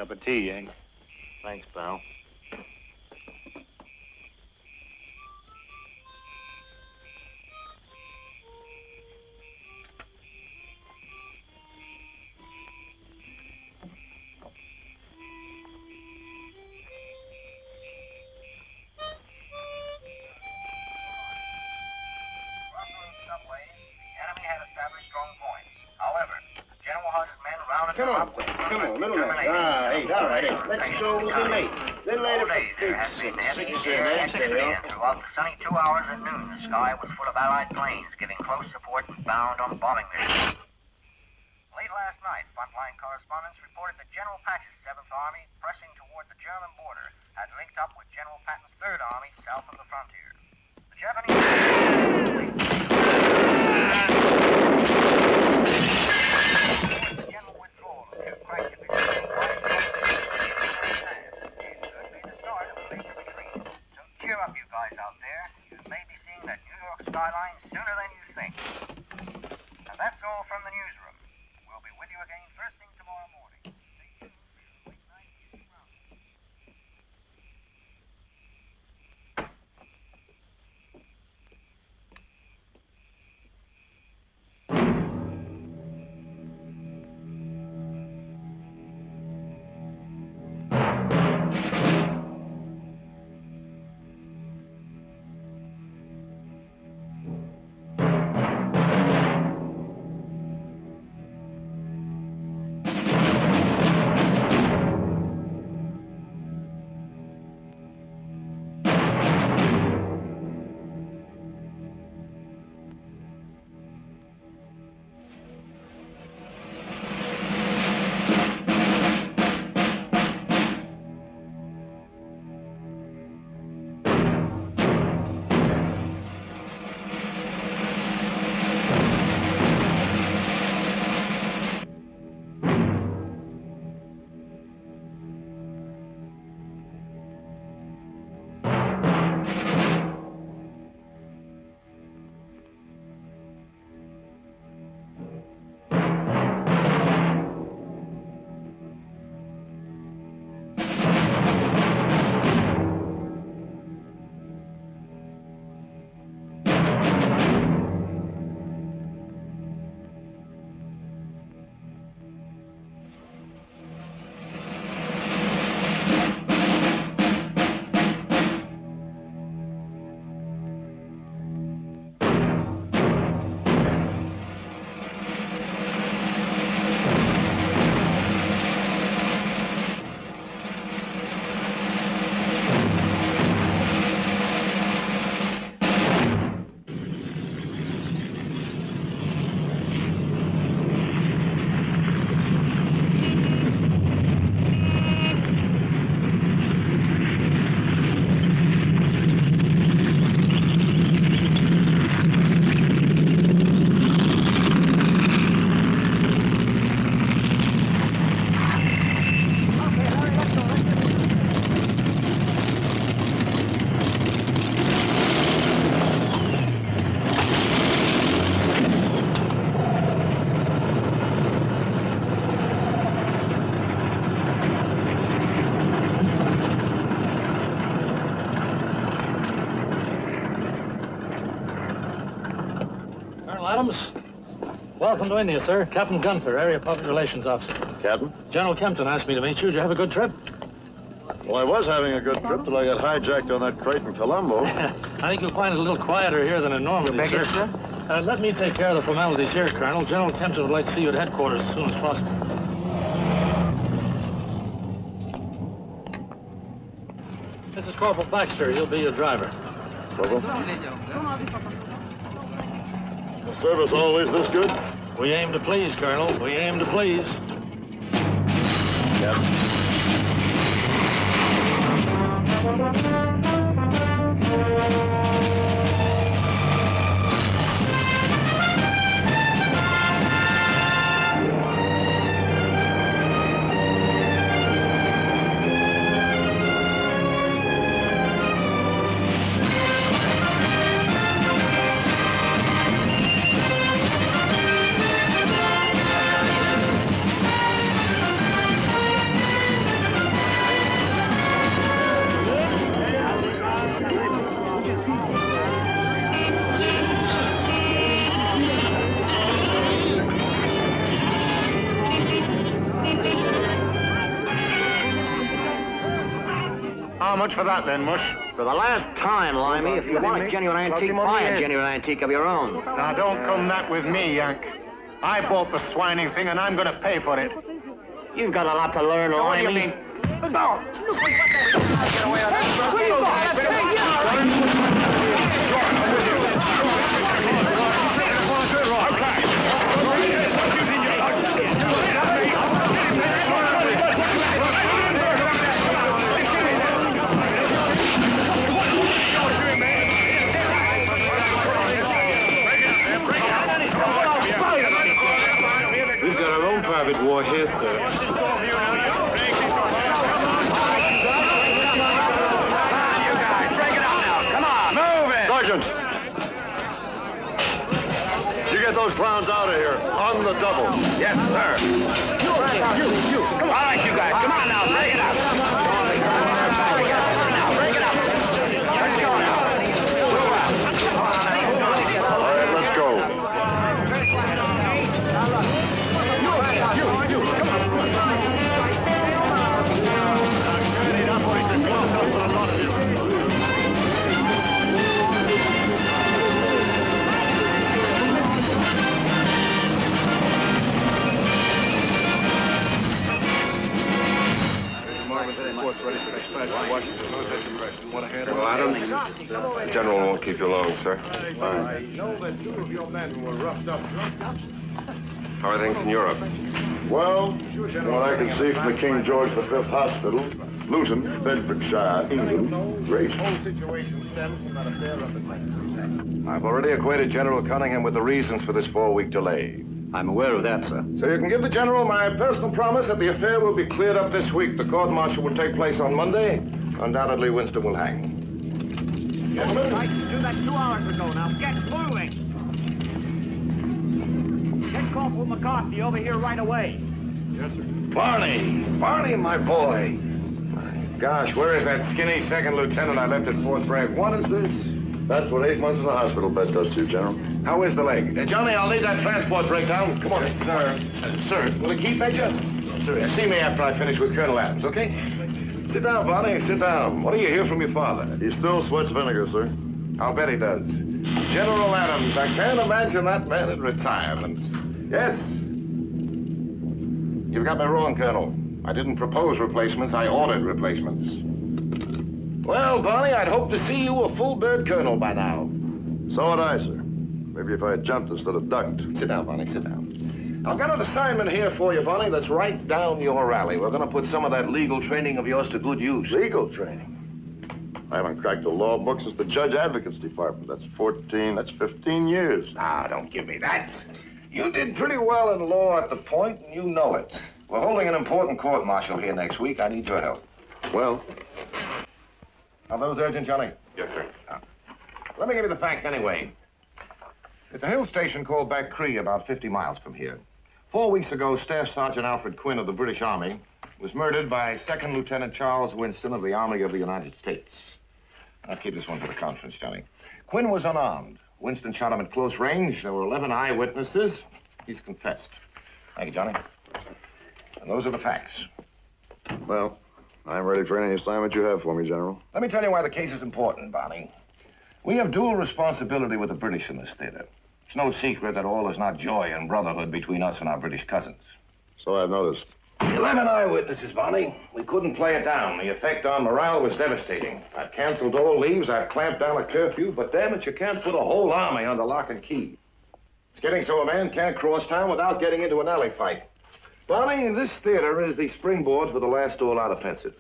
Cup of tea, Yank. Thanks, pal. Come on, a little later. Hey, all right, hey, let's go a little late. Little later for There has been heavy air activity, and throughout the sunny 2 hours at noon, the sky was full of Allied planes giving close support and bound on bombing missions. Late last night, frontline correspondents reported that General Patch's 7th Army, pressing toward the German border, had linked up with General Patton's 3rd Army south of the frontier. The Japanese... Cheer up, you guys out there. You may be seeing that New York skyline sooner than you think. And that's all from the newsroom. We'll be with you again first thing tomorrow morning. Stay tuned for your late night news roundup. Adams. Welcome to India, sir. Captain Gunther, Area Public Relations Officer. Captain? General Kempton asked me to meet you. Did you have a good trip? Well, I was having a good trip till I got hijacked on that crate in Colombo. I think you'll find it a little quieter here than in Normandy, sir. Let me take care of the formalities here, Colonel. General Kempton would like to see you at headquarters as soon as possible. This is Corporal Baxter. He'll be your driver. Corporal? The service always this good? We aim to please, Colonel. We aim to please. Captain. much for that, then, Mush? For the last time, Limey, if you want a genuine antique, buy a genuine antique of your own. Now, don't come that with me, Yank. I bought the swining thing, and I'm going to pay for it. You've got a lot to learn, Limey. What do you mean? No. We've got our own private war here, sir. Sergeant! You get those clowns out of here, on the double. Yes, sir. You. Come on. All right, you guys. Come on now. Break it up. Now, break it up. Let's go now. All right, let's go. You. Come on. Well, Adams, the general won't keep you long, sir. Fine. I know that two of your men were roughed up. How are things in Europe? Well, from what I can see from the King George V Hospital, Luton, Bedfordshire, England, great. I've already acquainted General Cunningham with the reasons for this 4-week delay. I'm aware of that, sir. So you can give the General my personal promise that the affair will be cleared up this week. The court-martial will take place on Monday. Undoubtedly, Winston will hang. Gentlemen? I can do that 2 hours ago. Now, get moving. Get Corporal McCarthy over here right away. Yes, sir. Barney, my boy. Gosh, where is that skinny second lieutenant I left at 4th rank? What is this? That's what 8 months in the hospital bed does to you, General. How is the leg? Johnny, I'll need that transport breakdown. Come on. Yes, sir. Sir, will it keep, Major? Yes, sir. See me after I finish with Colonel Adams, okay? Sit down, Barney, sit down. What do you hear from your father? He still sweats vinegar, sir. I'll bet he does. General Adams, I can't imagine that man in retirement. Yes? You've got me wrong, Colonel. I didn't propose replacements, I ordered replacements. Well, Barney, I'd hoped to see you a full-bird colonel by now. So would I, sir. Maybe if I had jumped instead of ducked. Sit down, Barney, sit down. I've got an assignment here for you, Barney, that's right down your alley. We're going to put some of that legal training of yours to good use. Legal training? I haven't cracked a law book since the Judge Advocate's Department. That's 15 years. Ah, don't give me that. You did pretty well in law at the point, and you know it. We're holding an important court-martial here next week. I need your help. Well? Are those urgent, Johnny? Yes, sir. Let me give you the facts anyway. There's a hill station called Back Cree about 50 miles from here. 4 weeks ago, Staff Sergeant Alfred Quinn of the British Army was murdered by Second Lieutenant Charles Winston of the Army of the United States. I'll keep this one for the conference, Johnny. Quinn was unarmed. Winston shot him at close range. There were 11 eyewitnesses. He's confessed. Thank you, Johnny. And those are the facts. Well, I'm ready for any assignment you have for me, General. Let me tell you why the case is important, Barney. We have dual responsibility with the British in this theater. It's no secret that all is not joy and brotherhood between us and our British cousins. So I've noticed. 11 eyewitnesses, Barney. We couldn't play it down. The effect on morale was devastating. I've canceled all leaves, I've clamped down a curfew, but damn it, you can't put a whole army under lock and key. It's getting so a man can't cross town without getting into an alley fight. Barney, this theater is the springboard for the last all-out offensive.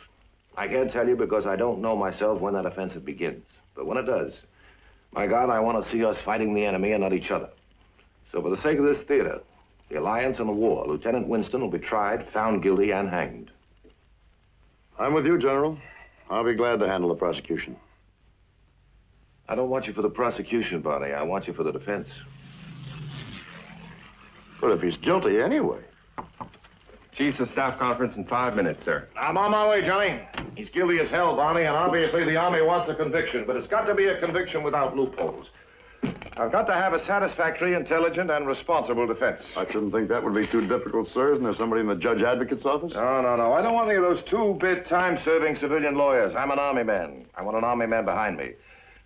I can't tell you because I don't know myself when that offensive begins. But when it does, my God, I want to see us fighting the enemy and not each other. So for the sake of this theater, the alliance and the war, Lieutenant Winston will be tried, found guilty, and hanged. I'm with you, General. I'll be glad to handle the prosecution. I don't want you for the prosecution, Barney. I want you for the defense. But if he's guilty anyway. Chiefs of Staff conference in 5 minutes, sir. I'm on my way, Johnny. He's guilty as hell, Barney, and obviously the Army wants a conviction, but it's got to be a conviction without loopholes. I've got to have a satisfactory, intelligent, and responsible defense. I shouldn't think that would be too difficult, sir. Isn't there somebody in the judge advocate's office? No. I don't want any of those two-bit, time-serving civilian lawyers. I'm an army man. I want an army man behind me.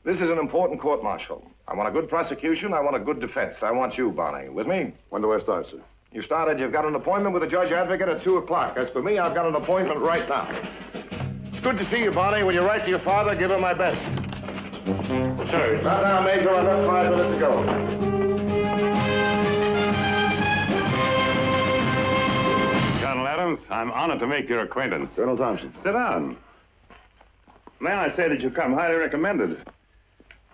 This is an important court-martial. I want a good prosecution. I want a good defense. I want you, Barney. With me? When do I start, sir? You started. You've got an appointment with the judge advocate at 2 o'clock. As for me, I've got an appointment right now. It's good to see you, Barney. When you write to your father, give him my best. Sir. Not now, Major. I left 5 minutes ago. Colonel Adams, I'm honored to make your acquaintance. Colonel Thompson. Sit down. May I say that you come highly recommended.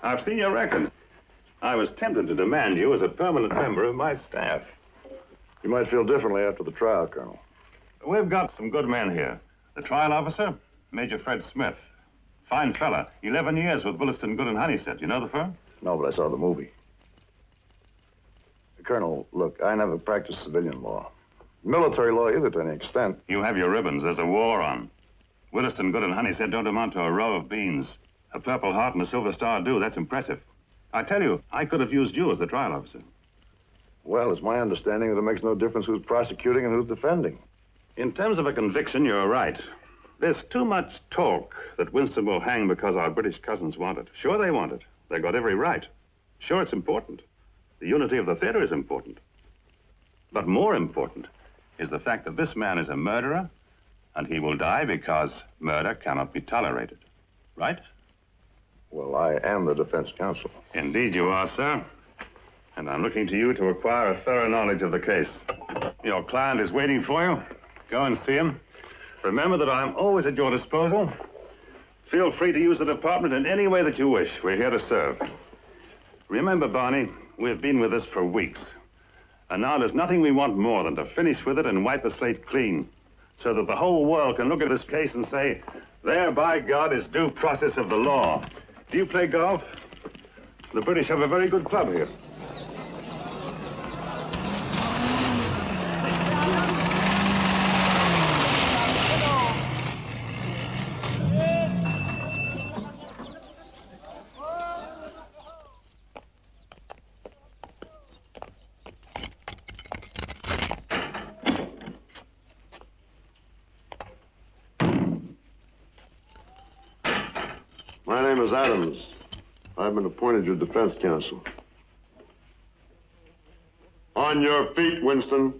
I've seen your record. I was tempted to demand you as a permanent member of my staff. You might feel differently after the trial, Colonel. We've got some good men here. The trial officer, Major Fred Smith. Fine fella. 11 years with Williston, Good and Honeysett. You know the firm? No, but I saw the movie. Colonel, look, I never practiced civilian law. Military law either, to any extent. You have your ribbons. There's a war on. Williston, Good and Honeysett don't amount to a row of beans. A Purple Heart and a Silver Star do. That's impressive. I tell you, I could have used you as the trial officer. Well, it's my understanding that it makes no difference who's prosecuting and who's defending. In terms of a conviction, you're right. There's too much talk that Winston will hang because our British cousins want it. Sure, they want it. They've got every right. Sure, it's important. The unity of the theater is important. But more important is the fact that this man is a murderer, and he will die because murder cannot be tolerated. Right? Well, I am the defense counsel. Indeed you are, sir. And I'm looking to you to acquire a thorough knowledge of the case. Your client is waiting for you. Go and see him. Remember that I'm always at your disposal. Feel free to use the department in any way that you wish. We're here to serve. Remember, Barney, we've been with this for weeks. And now there's nothing we want more than to finish with it and wipe the slate clean, so that the whole world can look at this case and say, there, by God, is due process of the law. Do you play golf? The British have a very good club here. My name is Adams. I've been appointed your defense counsel. On your feet, Winston.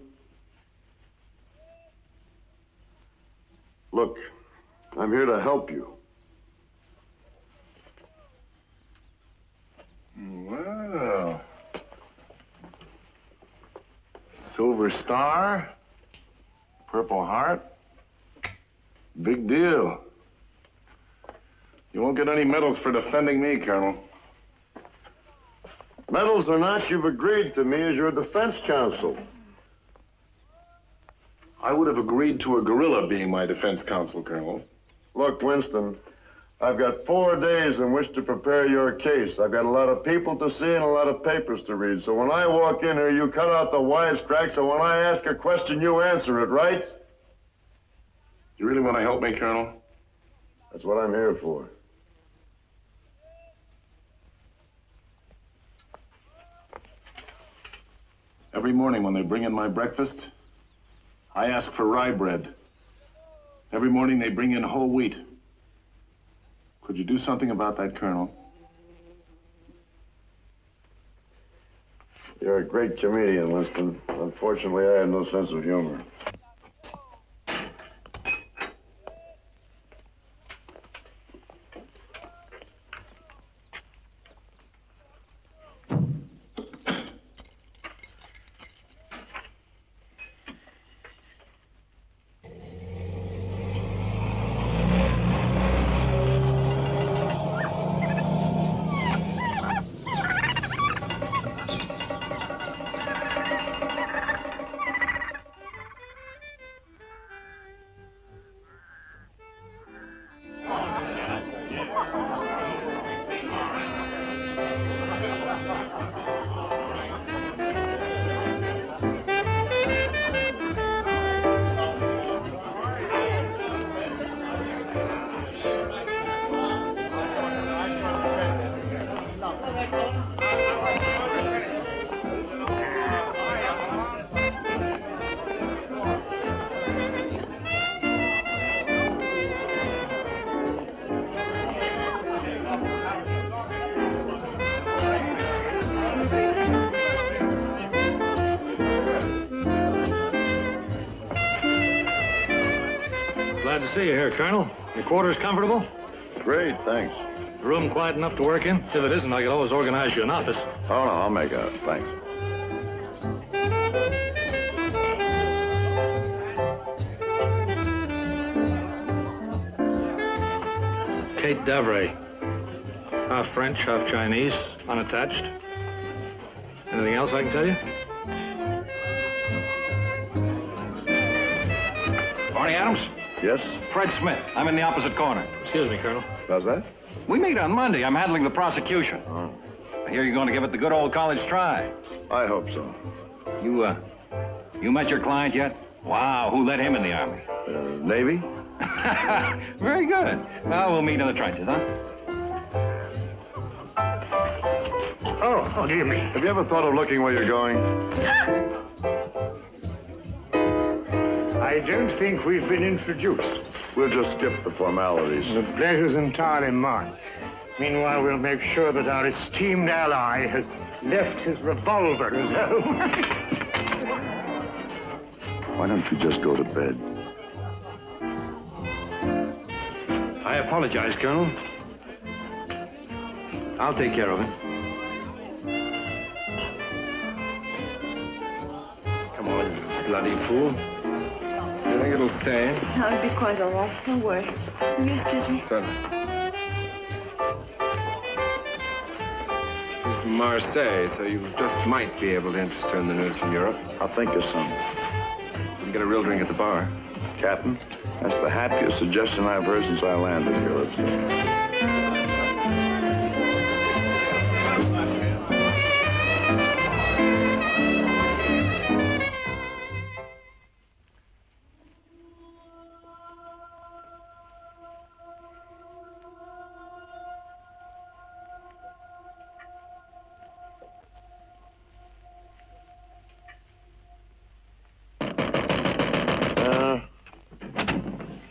Look, I'm here to help you. Well. Silver Star. Purple Heart. Big deal. You won't get any medals for defending me, Colonel. Medals or not, you've agreed to me as your defense counsel. I would have agreed to a gorilla being my defense counsel, Colonel. Look, Winston, I've got 4 days in which to prepare your case. I've got a lot of people to see and a lot of papers to read. So when I walk in here, you cut out the wisecracks, and when I ask a question, you answer it, right? You really want to help me, Colonel? That's what I'm here for. Every morning when they bring in my breakfast, I ask for rye bread. Every morning they bring in whole wheat. Could you do something about that, Colonel? You're a great comedian, Winston. Unfortunately, I have no sense of humor. to see you here, Colonel. Your quarters comfortable? Great, thanks. The room quiet enough to work in? If it isn't, I could always organize you an office. Oh, no, I'll make out. Thanks. Kate Davray. Half French, half Chinese, unattached. Anything else I can tell you? Barney Adams? Yes? Fred Smith. I'm in the opposite corner. Excuse me, Colonel. How's that? We meet on Monday. I'm handling the prosecution. Oh. I hear you're going to give it the good old college try. I hope so. You met your client yet? Wow, who let him in the Army? Navy? Very good. Well, we'll meet in the trenches, huh? Oh, dear me. Have you ever thought of looking where you're going? I don't think we've been introduced. We'll just skip the formalities. The pleasure's entirely mine. Meanwhile, we'll make sure that our esteemed ally has left his revolver at home. Why don't you just go to bed? I apologize, Colonel. I'll take care of it. Come on, you bloody fool. You think it'll stay? I'll be quite all right. Don't worry. Will you excuse me? Certainly. She's from Marseille, so you just might be able to interest her in the news from Europe. I'll think of some. You can get a real drink at the bar. Captain, that's the happiest suggestion I've heard since I landed here. Let's go.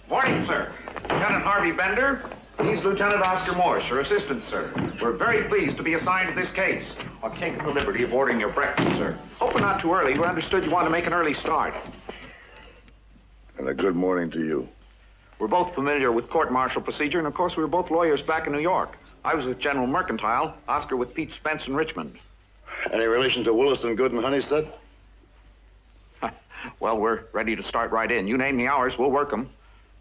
Morning, sir. Lieutenant Harvey Bender. He's Lieutenant Oscar Morse, your assistant, sir. We're very pleased to be assigned to this case. I've taken the liberty of ordering your breakfast, sir. Hope we're not too early. We understood you wanted to make an early start. And a good morning to you. We're both familiar with court-martial procedure, and of course we were both lawyers back in New York. I was with General Mercantile, Oscar with Pete Spence in Richmond. Any relation to Williston, Good, and Honeysted? Well, we're ready to start right in. You name the hours, we'll work them.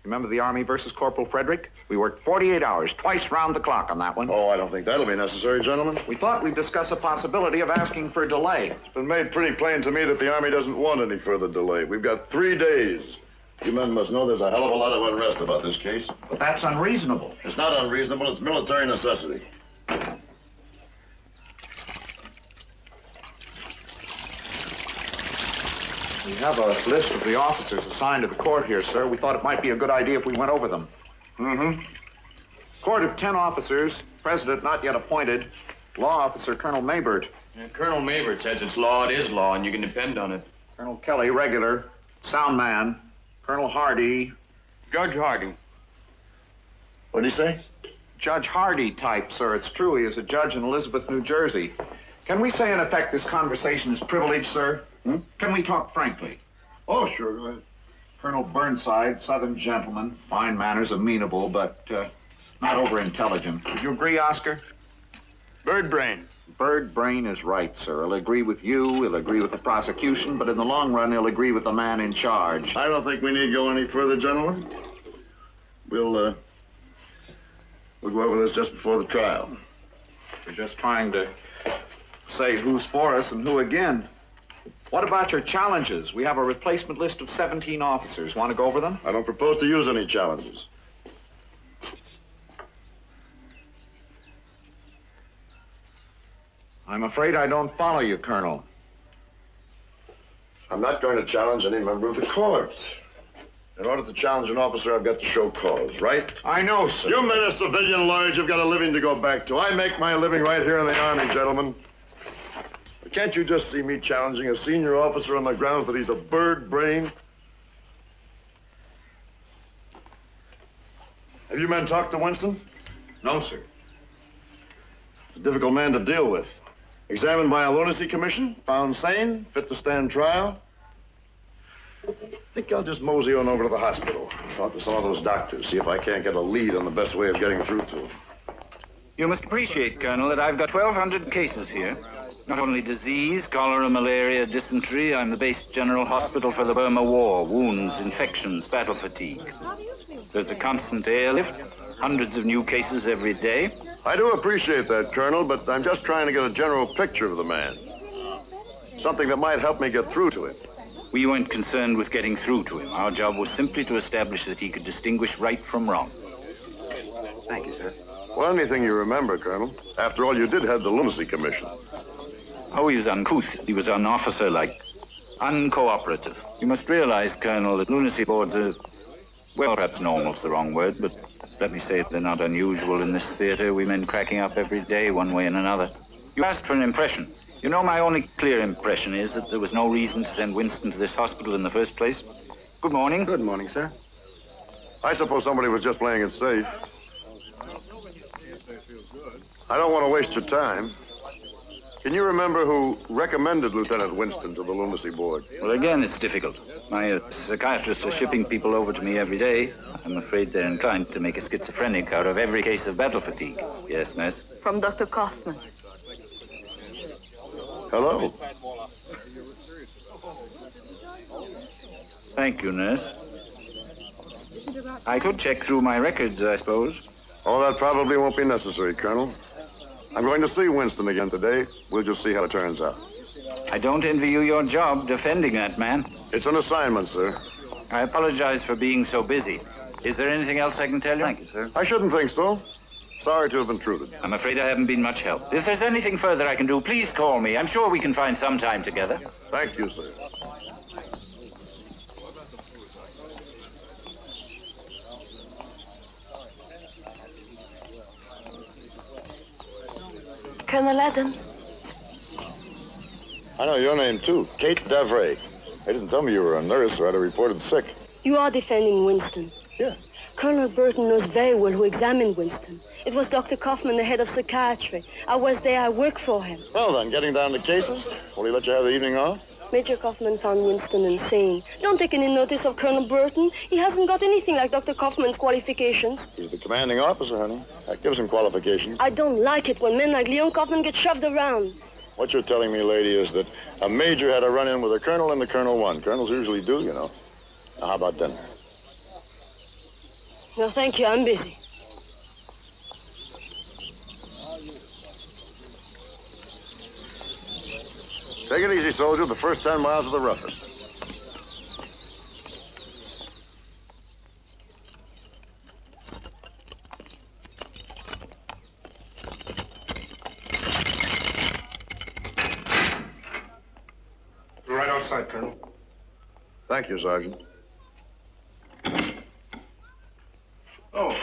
Remember the Army versus Corporal Frederick? We worked 48 hours, twice round the clock on that one. Oh, I don't think that'll be necessary, gentlemen. We thought we'd discuss a possibility of asking for a delay. It's been made pretty plain to me that the Army doesn't want any further delay. We've got 3 days. You men must know there's a hell of a lot of unrest about this case. But that's unreasonable. It's not unreasonable, it's military necessity. We have a list of the officers assigned to the court here, sir. We thought it might be a good idea if we went over them. Mm-hmm. Court of 10 officers, president not yet appointed, law officer Colonel Maybert. Colonel Maybert says it's law, it is law, and you can depend on it. Colonel Kelly, regular, sound man. Colonel Hardy. Judge Hardy. What'd he say? Judge Hardy type, sir. It's true. He is a judge in Elizabeth, New Jersey. Can we say, in effect, this conversation is privileged, sir? Can we talk frankly? Oh, sure, go ahead. Colonel Burnside, Southern gentleman, fine manners, amenable, but not over-intelligent. Would you agree, Oscar? Bird brain. Bird brain is right, sir. He'll agree with you, he'll agree with the prosecution, but in the long run, he'll agree with the man in charge. I don't think we need to go any further, gentlemen. We'll go over this just before the trial. We're just trying to say who's for us and who again. What about your challenges? We have a replacement list of 17 officers. Want to go over them? I don't propose to use any challenges. I'm afraid I don't follow you, Colonel. I'm not going to challenge any member of the court. In order to challenge an officer, I've got to show cause, right? I know, sir. You men are civilian lawyers. You've got a living to go back to. I make my living right here in the Army, gentlemen. But can't you just see me challenging a senior officer on the grounds that he's a bird brain? Have you men talked to Winston? No, sir. He's a difficult man to deal with. Examined by a lunacy commission, found sane, fit to stand trial. I think I'll just mosey on over to the hospital. Talk to some of those doctors, see if I can't get a lead on the best way of getting through to them. You must appreciate, Colonel, that I've got 1,200 cases here. Not only disease, cholera, malaria, dysentery. I'm the base general hospital for the Burma War, wounds, infections, battle fatigue. There's a constant airlift, hundreds of new cases every day. I do appreciate that, Colonel, but I'm just trying to get a general picture of the man. Something that might help me get through to him. We weren't concerned with getting through to him. Our job was simply to establish that he could distinguish right from wrong. Thank you, sir. Well, anything you remember, Colonel. After all, you did head the Lunacy Commission. Oh, he was uncouth. He was un-officer-like, uncooperative. You must realize, Colonel, that lunacy boards are, well, perhaps normal's the wrong word, but let me say they're not unusual in this theater. We men cracking up every day, one way and another. You asked for an impression. You know, my only clear impression is that there was no reason to send Winston to this hospital in the first place. Good morning. Good morning, sir. I suppose somebody was just playing it safe. I don't want to waste your time. Can you remember who recommended Lieutenant Winston to the Lunacy Board? Well, again, it's difficult. My psychiatrists are shipping people over to me every day. I'm afraid they're inclined to make a schizophrenic out of every case of battle fatigue. Yes, nurse? From Dr. Kaufman. Hello. Thank you, nurse. I could check through my records, I suppose. Oh, that probably won't be necessary, Colonel. I'm going to see Winston again today. We'll just see how it turns out. I don't envy you your job defending that man. It's an assignment, sir. I apologize for being so busy. Is there anything else I can tell you? Thank you, sir. I shouldn't think so. Sorry to have intruded. I'm afraid I haven't been much help. If there's anything further I can do, please call me. I'm sure we can find some time together. Thank you, sir. Colonel Adams. I know your name, too. Kate Davray. They didn't tell me you were a nurse or I'd have reported sick. You are defending Winston. Yeah. Colonel Burton knows very well who examined Winston. It was Dr. Kaufman, the head of psychiatry. I was there. I worked for him. Well, then, getting down to cases, will he let you have the evening off? Major Kaufman found Winston insane. Don't take any notice of Colonel Burton. He hasn't got anything like Dr. Kaufman's qualifications. He's the commanding officer, honey. That gives him qualifications. I don't like it when men like Leon Kaufman get shoved around. What you're telling me, lady, is that a major had a run-in with a colonel and the colonel won. Colonels usually do, you know. Now, how about dinner? No, thank you. I'm busy. Take it easy, soldier. The first 10 miles are the roughest. You're right outside, Colonel. Thank you, Sergeant. Oh,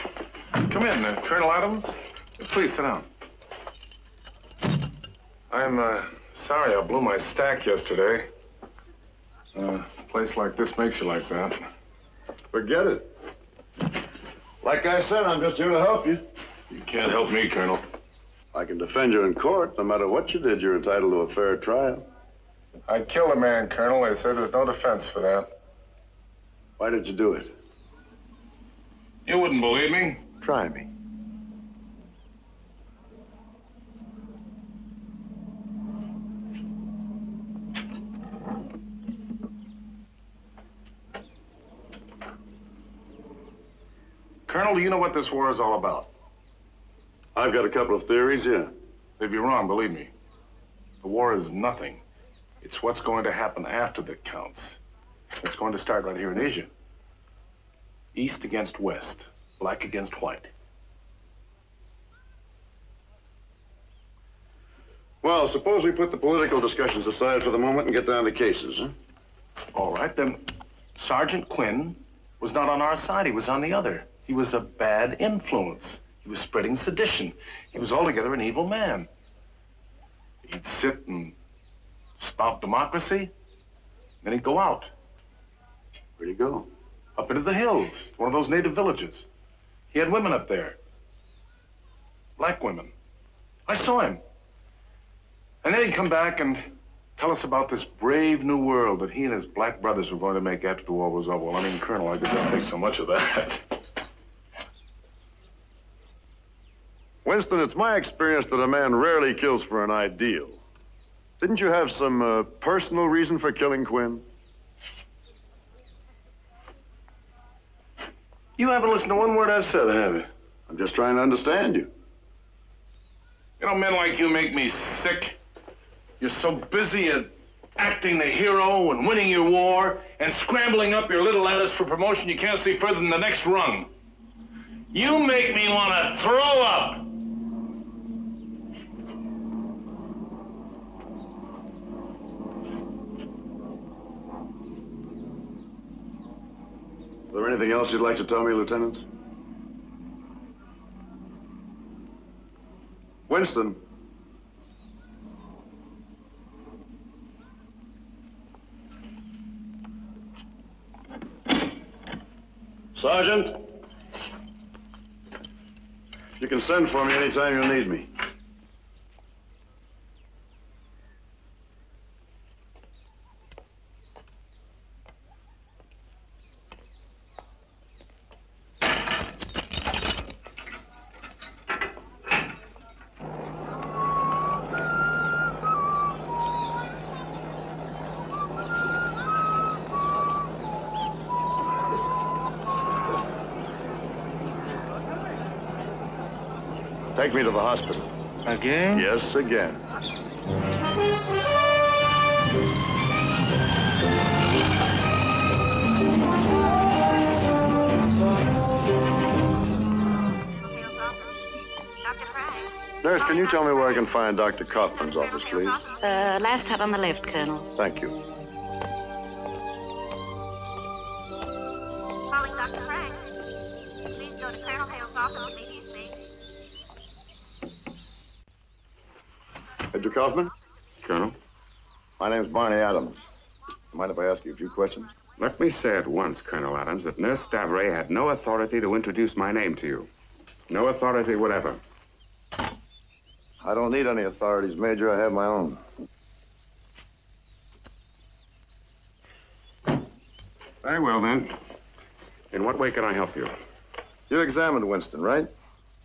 come in, Colonel Adams. Please sit down. I'm sorry I blew my stack yesterday. A place like this makes you like that. Forget it. Like I said, I'm just here to help you. You can't help me, Colonel. I can defend you in court. No matter what you did, you're entitled to a fair trial. I killed a man, Colonel. They said there's no defense for that. Why did you do it? You wouldn't believe me. Try me. Colonel, do you know what this war is all about? I've got a couple of theories, yeah. They'd be wrong, believe me. The war is nothing. It's what's going to happen after that counts. It's going to start right here in Asia. East against west, black against white. Well, suppose we put the political discussions aside for the moment and get down to cases, huh? All right, then Sergeant Quinn was not on our side. He was on the other. He was a bad influence. He was spreading sedition. He was altogether an evil man. He'd sit and spout democracy, then he'd go out. Where'd he go? Up into the hills, one of those native villages. He had women up there. Black women. I saw him. And then he'd come back and Tell us about this brave new world that he and his black brothers were going to make after the war was over. Well, I mean, Colonel, I could just take so much of that. Winston, it's my experience that a man rarely kills for an ideal. Didn't you have some personal reason for killing Quinn? You haven't listened to one word I've said, have you? I'm just trying to understand you. You know, men like you make me sick. You're so busy at acting the hero and winning your war and scrambling up your little ladders for promotion you can't see further than the next rung. You make me want to throw up. Is there anything else you'd like to tell me, Lieutenant? Winston. Sergeant. You can send for me anytime you need me. Take me to the hospital. Again? Yes, again. Nurse, can you tell me where I can find Dr. Kaufman's office, please? Last hut on the left, Colonel. Thank you. Calling Dr. Frank. Please go to Colonel Hale's office immediately. Major Kaufman? Colonel? My name's Barney Adams. Mind if I ask you a few questions? Let me say at once, Colonel Adams, that Nurse Stavray had no authority to introduce my name to you. No authority whatever. I don't need any authorities, Major. I have my own. Very well, then. In what way can I help you? You examined Winston, right?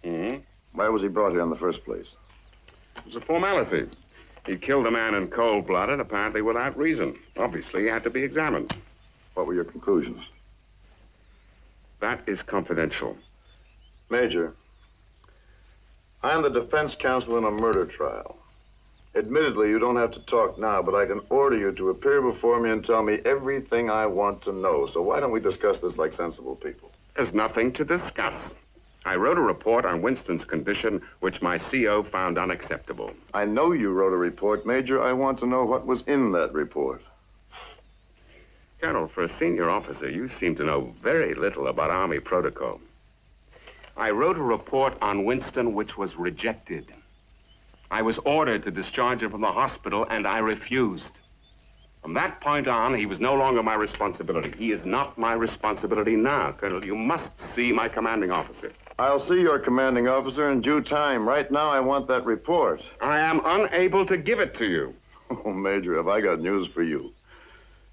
Mm-hmm. Why was he brought here in the first place? It was a formality. He killed a man in cold blood and apparently without reason. Obviously, he had to be examined. What were your conclusions? That is confidential. Major, I am the defense counsel in a murder trial. Admittedly, you don't have to talk now, but I can order you to appear before me and tell me everything I want to know. So why don't we discuss this like sensible people? There's nothing to discuss. I wrote a report on Winston's condition, which my CO found unacceptable. I know you wrote a report, Major. I want to know what was in that report. Colonel, for a senior officer, you seem to know very little about Army protocol. I wrote a report on Winston which was rejected. I was ordered to discharge him from the hospital, and I refused. From that point on, he was no longer my responsibility. He is not my responsibility now, Colonel. You must see my commanding officer. I'll see your commanding officer in due time. Right now, I want that report. I am unable to give it to you. Oh, Major, have I got news for you.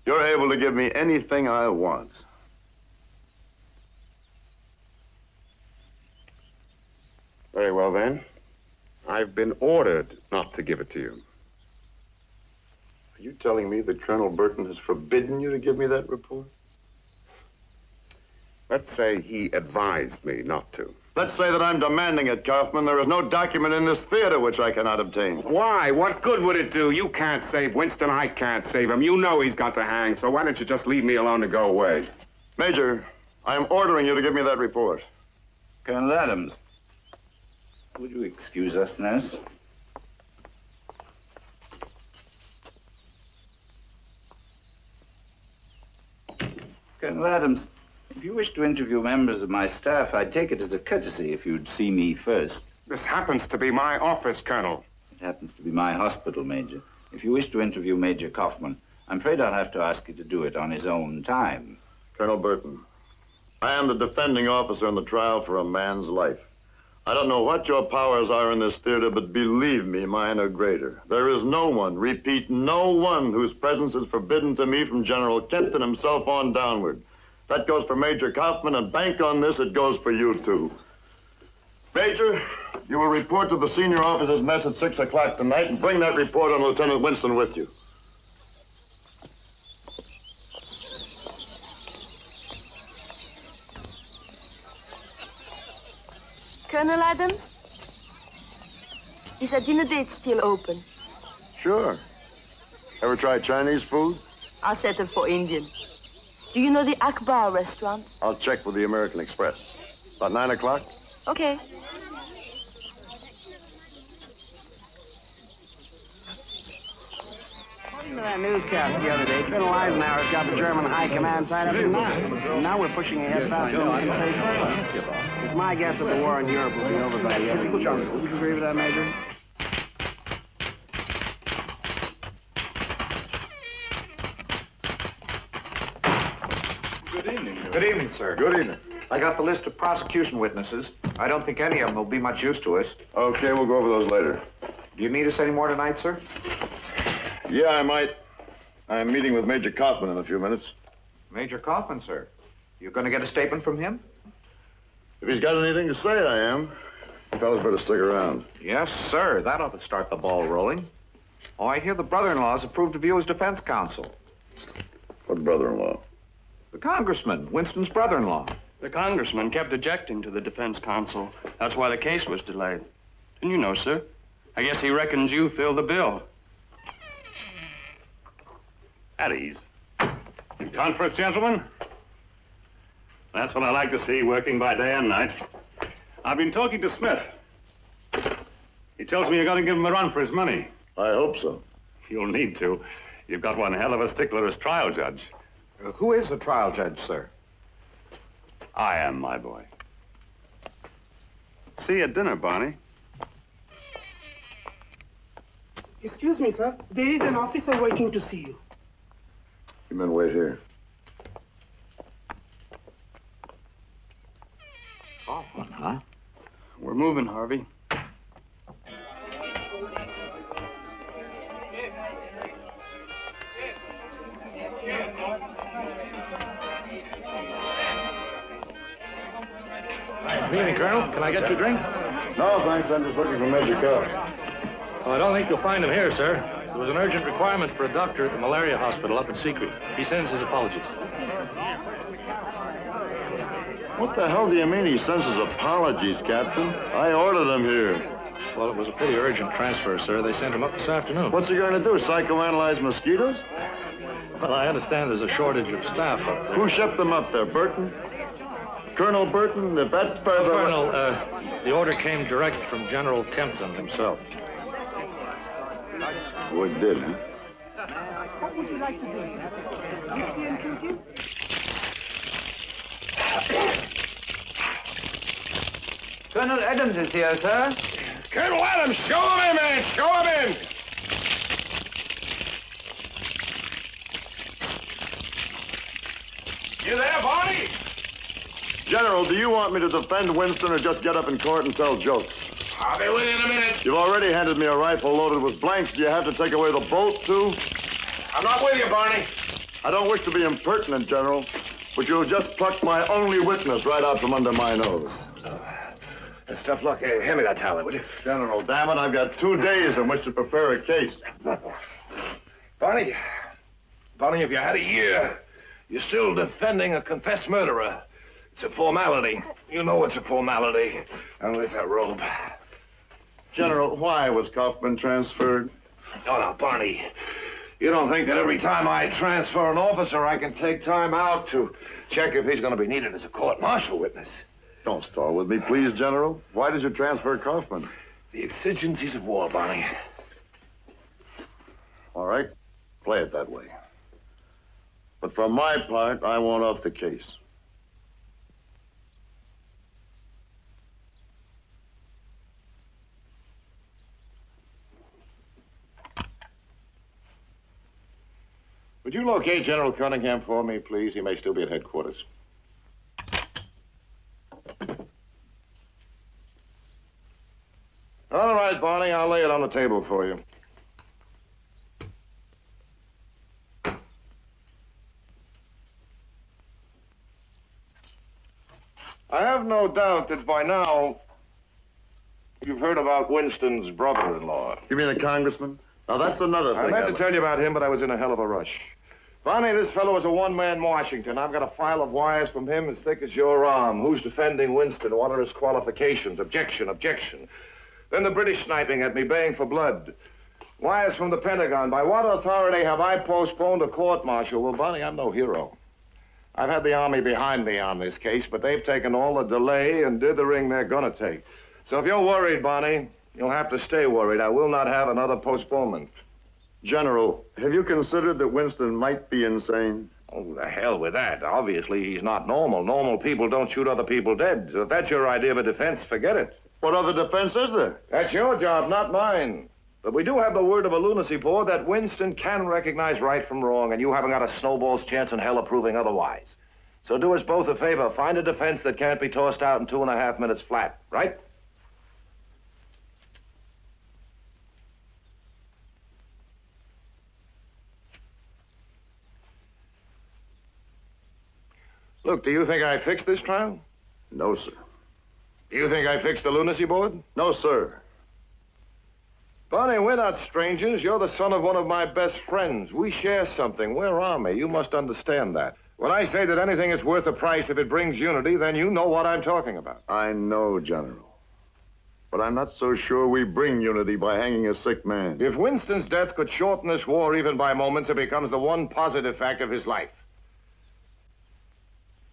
You're able to give me anything I want. Very well, then. I've been ordered not to give it to you. Are you telling me that Colonel Burton has forbidden you to give me that report? Let's say he advised me not to. Let's say that I'm demanding it, Kaufman. There is no document in this theater which I cannot obtain. Why? What good would it do? You can't save Winston. I can't save him. You know he's got to hang, so why don't you just leave me alone and go away? Major, I am ordering you to give me that report. Colonel Adams, would you excuse us, nurse? Colonel Adams, if you wish to interview members of my staff, I'd take it as a courtesy if you'd see me first. This happens to be my office, Colonel. It happens to be my hospital, Major. If you wish to interview Major Kaufman, I'm afraid I'll have to ask you to do it on his own time. Colonel Burton, I am the defending officer in the trial for a man's life. I don't know what your powers are in this theater, but believe me, mine are greater. There is no one, repeat, no one whose presence is forbidden to me from General Kenton himself on downward. That goes for Major Kaufman, and bank on this, it goes for you, too. Major, you will report to the senior officers' mess at 6 o'clock tonight, and bring that report on Lieutenant Winston with you. Colonel Adams? Is that dinner date still open? Sure. Ever try Chinese food? I'll settle for Indian. Do you know the Akbar restaurant? I'll check with the American Express. About 9 o'clock? Okay. According to that newscast the other day, Colonel Eisenhower's got the German high command side up in now. Now we're pushing ahead about so we can say further. It's my guess that the war in Europe will be over by the end of the year. Would you agree with that, Major? Good evening. Good evening, sir. Good evening. I got the list of prosecution witnesses. I don't think any of them will be much use to us. Okay, we'll go over those later. Do you need us any more tonight, sir? Yeah, I might. I'm meeting with Major Kaufman in a few minutes. Major Kaufman, sir. You going to get a statement from him? If he's got anything to say, I am. You fellas better stick around. Yes, sir. That ought to start the ball rolling. Oh, I hear the brother-in-law's approved of you as defense counsel. What brother-in-law? The congressman, Winston's brother-in-law. The congressman kept objecting to the defense counsel. That's why the case was delayed. Didn't you know, sir? I guess he reckons you filled the bill. At ease. In conference, gentlemen? That's what I like to see, working by day and night. I've been talking to Smith. He tells me you're going to give him a run for his money. I hope so. You'll need to. You've got one hell of a stickler as trial judge. Who is the trial judge, sir? I am, my boy. See you at dinner, Barney. Excuse me, sir. There is an officer waiting to see you. You men wait here. Kaufman, huh? We're moving, Harvey. Good evening, Colonel. Can I get you a drink? No, thanks. I'm just looking for Major Kaufman. Well, I don't think you'll find him here, sir. There was an urgent requirement for a doctor at the malaria hospital up in Secret. He sends his apologies. What the hell do you mean he sends his apologies, Captain? I ordered him here. Well, it was a pretty urgent transfer, sir. They sent him up this afternoon. What's he going to do, psychoanalyze mosquitoes? Well, I understand there's a shortage of staff up there. Who shipped them up there, Burton? Colonel Burton, if that further... Colonel, the order came direct from General Kempton himself. Oh, it did, huh? What would you like to do, sir? Whiskey and kinji? Colonel Adams is here, sir. Colonel Adams, show him in, man! Show him in! You there, Barney? General, do you want me to defend Winston or just get up in court and tell jokes? I'll be with you in a minute. You've already handed me a rifle loaded with blanks. Do you have to take away the bolt, too? I'm not with you, Barney. I don't wish to be impertinent, General, but you'll just pluck my only witness right out from under my nose. That's tough luck. Hand me that towel, will you? General, damn it, I've got 2 days in which to prepare a case. Barney, if you had a year, you're still defending a confessed murderer. It's a formality. You know it's a formality. And where's that robe? General, why was Kaufman transferred? Oh, now, Barney, you don't think that every time I transfer an officer, I can take time out to check if he's going to be needed as a court-martial witness? Don't stall with me, please, General. Why did you transfer Kaufman? The exigencies of war, Barney. All right, play it that way. But for my part, I want off the case. Would you locate General Cunningham for me, please? He may still be at headquarters. that, Barney. I'll lay it on the table for you. I have no doubt that by now you've heard about Winston's brother-in-law. You mean the congressman? Now, that's another thing. I meant to tell you about him, but I was in a hell of a rush. Barney, this fellow is a one-man Washington. I've got a file of wires from him as thick as your arm. Who's defending Winston? What are his qualifications? Objection, objection. Then the British sniping at me, baying for blood. Wires from the Pentagon. By what authority have I postponed a court-martial? Well, Barney, I'm no hero. I've had the Army behind me on this case, but they've taken all the delay and dithering they're gonna take. So if you're worried, Barney, you'll have to stay worried. I will not have another postponement. General, have you considered that Winston might be insane? Oh, the hell with that. Obviously, he's not normal. Normal people don't shoot other people dead. So if that's your idea of a defense, forget it. What other defense is there? That's your job, not mine. But we do have the word of a lunacy board that Winston can recognize right from wrong, and you haven't got a snowball's chance in hell of proving otherwise. So do us both a favor. Find a defense that can't be tossed out in 2.5 minutes flat, right? Look, do you think I fixed this trial? No, sir. Do you think I fixed the lunacy board? No, sir. Barney, we're not strangers. You're the son of one of my best friends. We share something. We're Army. You must understand that. When I say that anything is worth a price if it brings unity, then you know what I'm talking about. I know, General. But I'm not so sure we bring unity by hanging a sick man. If Winston's death could shorten this war even by moments, it becomes the one positive fact of his life.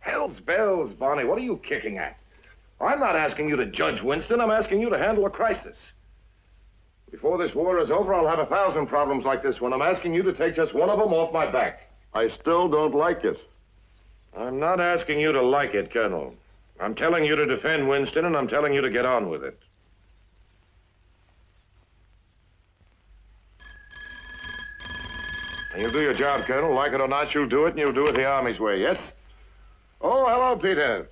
Hell's bells, Barney. What are you kicking at? I'm not asking you to judge Winston. I'm asking you to handle a crisis. Before this war is over, I'll have 1,000 problems like this one. I'm asking you to take just one of them off my back. I still don't like it. I'm not asking you to like it, Colonel. I'm telling you to defend Winston, and I'm telling you to get on with it. And you'll do your job, Colonel. Like it or not, you'll do it, and you'll do it the Army's way, yes? Oh, hello, Peter.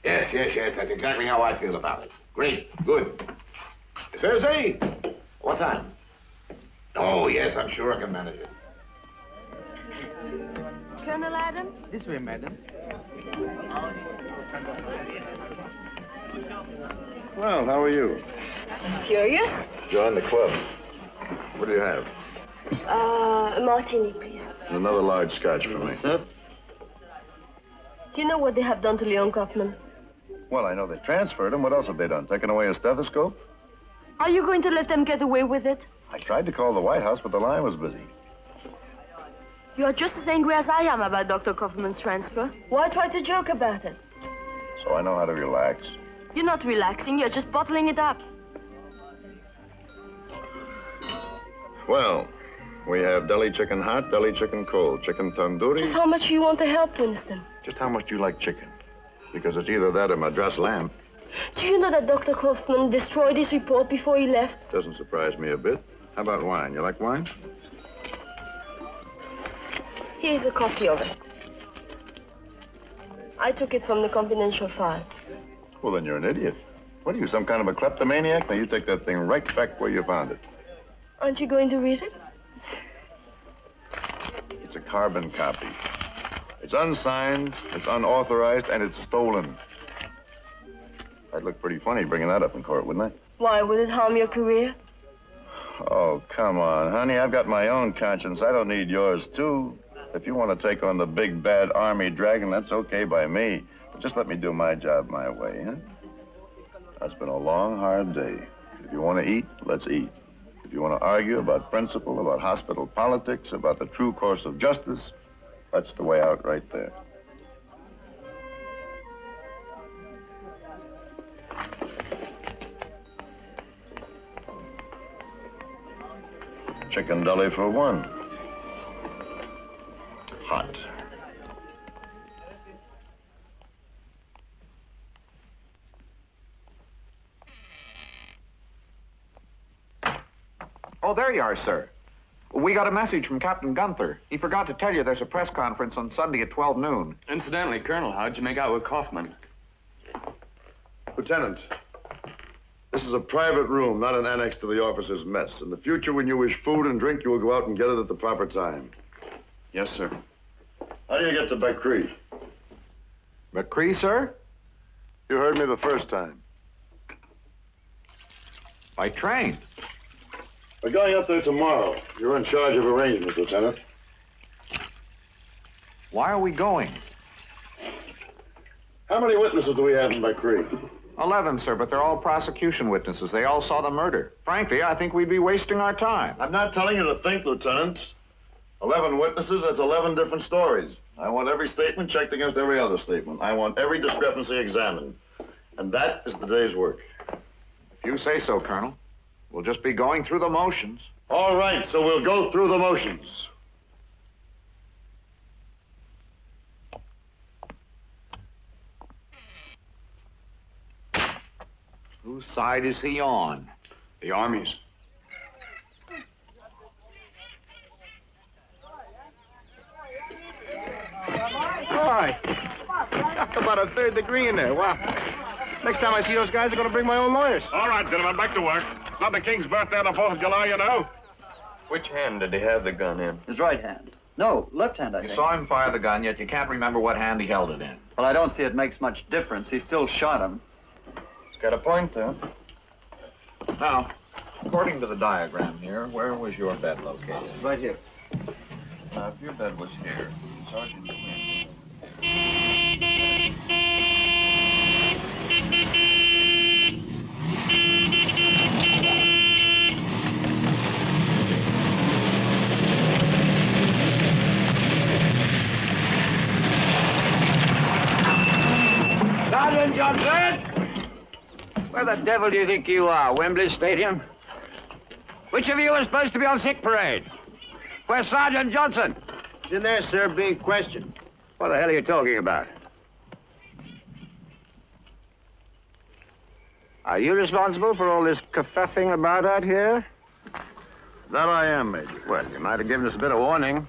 Yes, that's exactly how I feel about it. Great, good. Thursday? What time? Oh, yes, I'm sure I can manage it. Colonel Adams? This way, madam. Well, how are you? Curious? Join the club. What do you have? A martini, please. And another large scotch for me. Sir? You know what they have done to Leon Kaufman? Well, I know they transferred him. What else have they done? Taken away his stethoscope? Are you going to let them get away with it? I tried to call the White House, but the line was busy. You are just as angry as I am about Dr. Kaufman's transfer. Why try to joke about it? So I know how to relax. You're not relaxing, you're just bottling it up. Well, we have deli chicken hot, deli chicken cold, chicken tandoori. Just how much do you want to help, Winston? Just how much do you like chicken? Because it's either that or Madras lamb. Do you know that Dr. Kaufman destroyed his report before he left? Doesn't surprise me a bit. How about wine? You like wine? Here's a copy of it. I took it from the confidential file. Well, then you're an idiot. What are you, some kind of a kleptomaniac? Now, you take that thing right back where you found it. Aren't you going to read it? It's a carbon copy. It's unsigned, it's unauthorized, and it's stolen. I'd look pretty funny bringing that up in court, wouldn't I? Why, would it harm your career? Oh, come on, honey. I've got my own conscience. I don't need yours, too. If you want to take on the big, bad Army dragon, that's okay by me. But just let me do my job my way, huh? It's been a long, hard day. If you want to eat, let's eat. If you want to argue about principle, about hospital politics, about the true course of justice, that's the way out right there. Chicken deli for one. Hot. Oh, there you are, sir. We got a message from Captain Gunther. He forgot to tell you there's a press conference on Sunday at 12 noon. Incidentally, Colonel, how'd you make out with Kaufman? Lieutenant, This is a private room, not an annex to the officer's mess. In the future, when you wish food and drink, you will go out and get it at the proper time. Yes, sir. How do you get to Becree? McCree, sir? You heard me the first time. By train. We're going up there tomorrow. You're in charge of arrangements, Lieutenant. Why are we going? How many witnesses do we have in Becree? 11, sir, but they're all prosecution witnesses. They all saw the murder. Frankly, I think we'd be wasting our time. I'm not telling you to think, Lieutenant. 11 witnesses, that's 11 different stories. I want every statement checked against every other statement. I want every discrepancy examined. And that is the day's work. If you say so, Colonel. We'll just be going through the motions. All right, so we'll go through the motions. Whose side is he on? The Army's. Boy, talk about a third degree in there. Wow. Next time I see those guys, I'm going to bring my own lawyers. All right, gentlemen, back to work. Not the King's birthday on the 4th of July, you know. Which hand did he have the gun in? His right hand. No, left hand, I think. You saw him fire the gun, yet you can't remember what hand he held it in. Well, I don't see it makes much difference. He still shot him. He's got a point, though. Now, according to the diagram here, where was your bed located? Right here. Now, if your bed was here, Sergeant, come in. Sergeant Johnson! Where the devil do you think you are? Wembley Stadium? Which of you is supposed to be on sick parade? Where's Sergeant Johnson? He's in there, sir, being questioned. What the hell are you talking about? Are you responsible for all this kerfuffing about out here? That I am, Major. Well, you might have given us a bit of warning.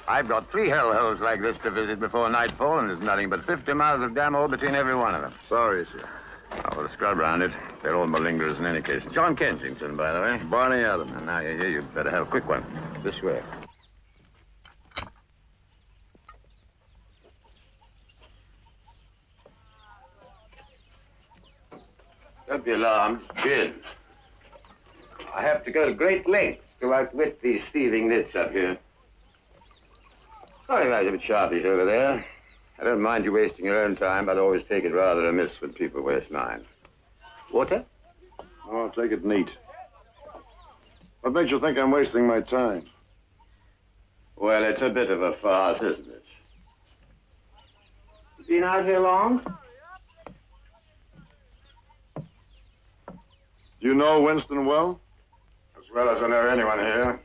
I've got 3 hellholes like this to visit before nightfall, and there's nothing but 50 miles of damn hole between every one of them. Sorry, sir. Oh, well, scrub round it. They're all malingerers in any case. John Kensington, by the way. Barney Adams. And now you're here, you'd better have a quick one. This way. Don't be alarmed, Jim. I have to go to great lengths to outwit these thieving nits up here. Sorry if I was a bit sharpish over there. I don't mind you wasting your own time, but I always take it rather amiss when people waste mine. Water? Oh, I'll take it neat. What makes you think I'm wasting my time? Well, it's a bit of a farce, isn't it? You been out here long? Do you know Winston well? As well as I know anyone here.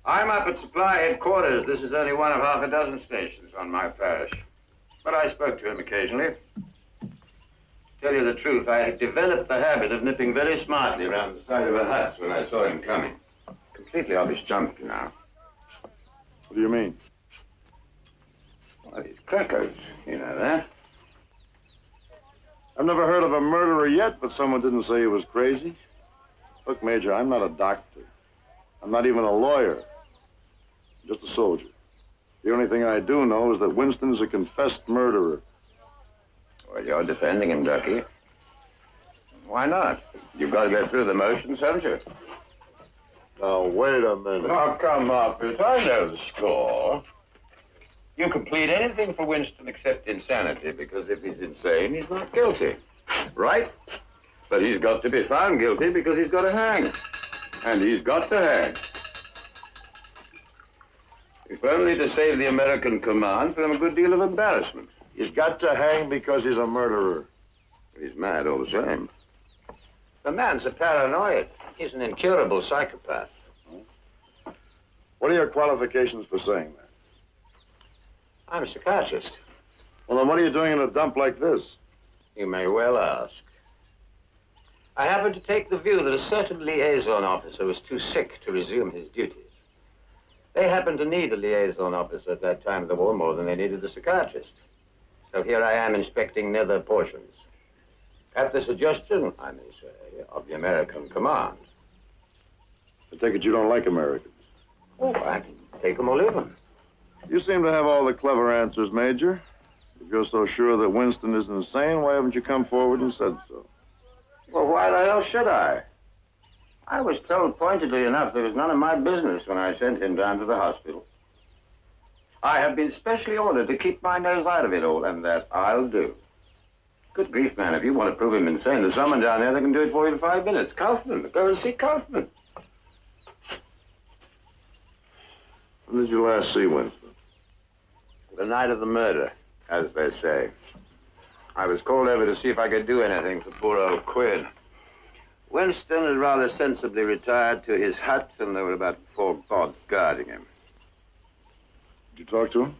I'm up at supply headquarters. This is only one of half a dozen stations on my parish. But I spoke to him occasionally. To tell you the truth, I had developed the habit of nipping very smartly around the side of a hut when I saw him coming. Completely off his chump now. What do you mean? Well, he's crackers. You know that. I've never heard of a murderer yet, but someone didn't say he was crazy. Look, Major, I'm not a doctor. I'm not even a lawyer. I'm just a soldier. The only thing I do know is that Winston is a confessed murderer. Well, you're defending him, Ducky. Why not? You've got to go through the motions, haven't you? Now, wait a minute. Oh, come up, Pitt. I know the score. You can plead anything for Winston except insanity, because if he's insane, he's not guilty. Right? But he's got to be found guilty because he's got to hang. And he's got to hang. If only to save the American command from a good deal of embarrassment. He's got to hang because he's a murderer. He's mad all the same. The man's a paranoid. He's an incurable psychopath. What are your qualifications for saying that? I'm a psychiatrist. Well, then what are you doing in a dump like this? You may well ask. I happen to take the view that a certain liaison officer was too sick to resume his duties. They happened to need a liaison officer at that time of the war more than they needed the psychiatrist. So here I am inspecting nether portions. At the suggestion, I may say, of the American command. I take it you don't like Americans. Oh, I can take them or leave them. You seem to have all the clever answers, Major. If you're so sure that Winston is insane, why haven't you come forward and said so? Well, why the hell should I? I was told pointedly enough there was none of my business when I sent him down to the hospital. I have been specially ordered to keep my nose out of it all, and that I'll do. Good grief, man, if you want to prove him insane, there's someone down there that can do it for you in 5 minutes. Kaufman. Go and see Kaufman. When did you last see Winston? The night of the murder, as they say. I was called over to see if I could do anything for poor old Quinn. Winston had rather sensibly retired to his hut, and there were about 4 bods guarding him. Did you talk to him?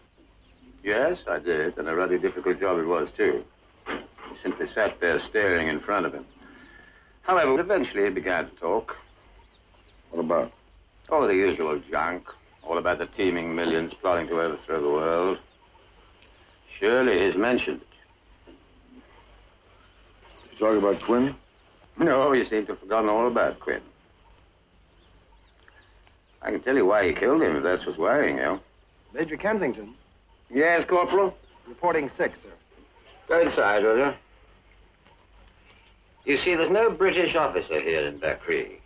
Yes, I did, and a rather difficult job it was, too. He simply sat there staring in front of him. However, eventually he began to talk. What about? Oh, the usual junk. All about the teeming millions plotting to overthrow the world. Surely he's mentioned it. Did you talk about Quinn? No, you seem to have forgotten all about Quinn. I can tell you why he killed him, if that's what's worrying you. Major Kensington. Yes, Corporal? Reporting sick, sir. Go inside, will you? You see, there's no British officer here in Bakri.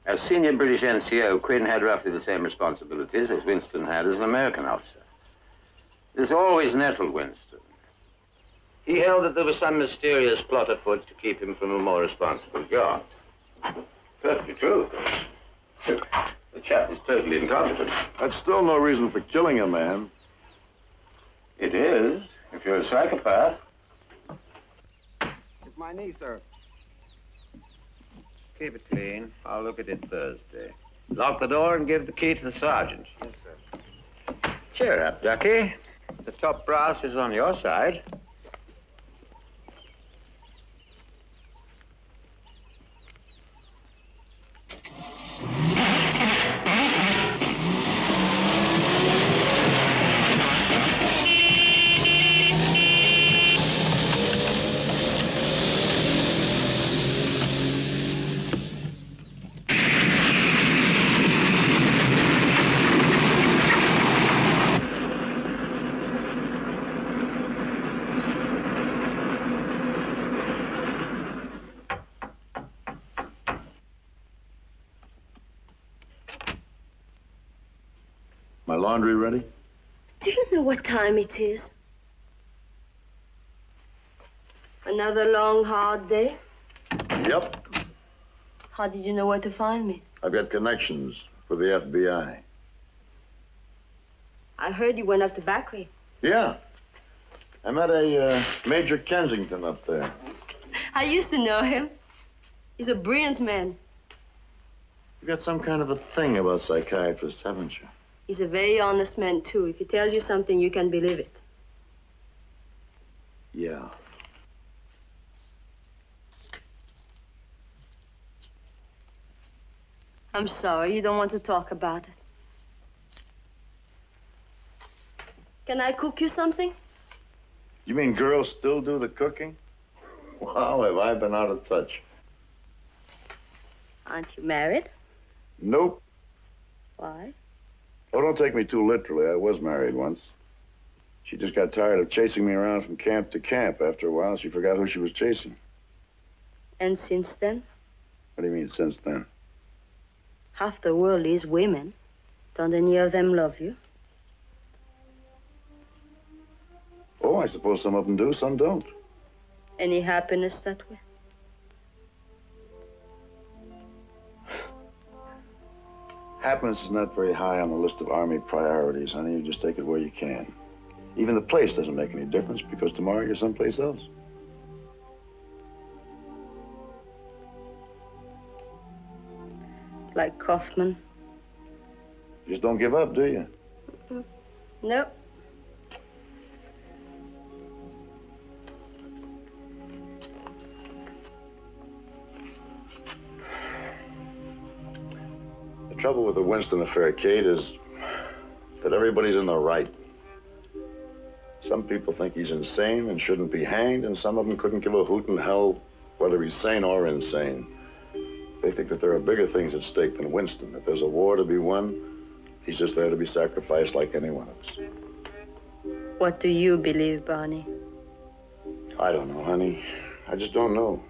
As senior British NCO, Quinn had roughly the same responsibilities as Winston had as an American officer. This always nettled Winston. He held that there was some mysterious plot afoot to keep him from a more responsible job. Perfectly true, of course. The chap is totally incompetent. That's still no reason for killing a man. It is, if you're a psychopath. It's my knee, sir. Keep it clean. I'll look at it Thursday. Lock the door and give the key to the sergeant. Yes, sir. Cheer up, Ducky. The top brass is on your side. My laundry ready? Do you know what time it is? Another long, hard day? Yep. How did you know where to find me? I've got connections for the FBI. I heard you went up to Bakri. Yeah. I met a Major Kensington up there. I used to know him. He's a brilliant man. You got some kind of a thing about psychiatrists, haven't you? He's a very honest man, too. If he tells you something, you can believe it. Yeah. I'm sorry, you don't want to talk about it. Can I cook you something? You mean girls still do the cooking? Wow, have I been out of touch. Aren't you married? Nope. Why? Oh, don't take me too literally. I was married once. She just got tired of chasing me around from camp to camp. After a while, she forgot who she was chasing. And since then? What do you mean, since then? Half the world is women. Don't any of them love you? Oh, I suppose some of them do, some don't. Any happiness that way? Happiness is not very high on the list of Army priorities, honey. You just take it where you can. Even the place doesn't make any difference because tomorrow you're someplace else. Like Kaufman? You just don't give up, do you? Nope. The trouble with the Winston affair, Kate, is that everybody's in the right. Some people think he's insane and shouldn't be hanged, and some of them couldn't give a hoot in hell whether he's sane or insane. They think that there are bigger things at stake than Winston. If there's a war to be won, he's just there to be sacrificed like any one of us. What do you believe, Barney? I don't know, honey. I just don't know.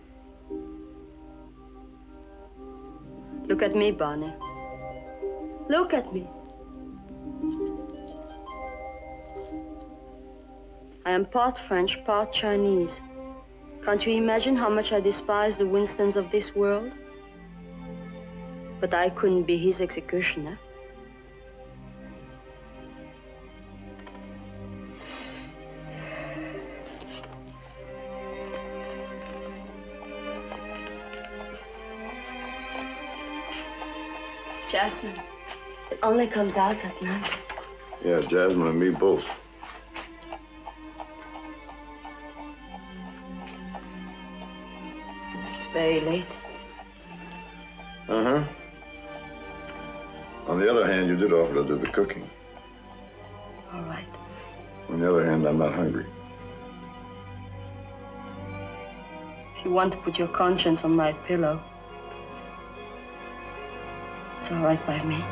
Look at me, Barney. Look at me. I am part French, part Chinese. Can't you imagine how much I despise the Winstons of this world? But I couldn't be his executioner. Jasmine, it only comes out at night. Yeah, Jasmine and me both. It's very late. Uh-huh. On the other hand, you did offer to do the cooking. All right. On the other hand, I'm not hungry. If you want to put your conscience on my pillow, it's all right by me.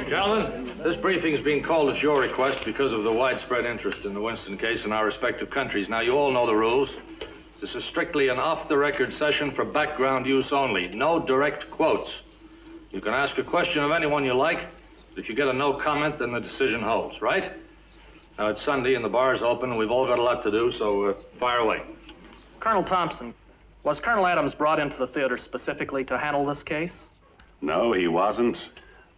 Gentlemen, this briefing is being called at your request because of the widespread interest in the Winston case in our respective countries. Now, you all know the rules. This is strictly an off-the-record session for background use only. No direct quotes. You can ask a question of anyone you like. If you get a no comment, then the decision holds, right? Now, it's Sunday and the bar's open, and we've all got a lot to do, so fire away. Colonel Thompson, was Colonel Adams brought into the theater specifically to handle this case? No, he wasn't.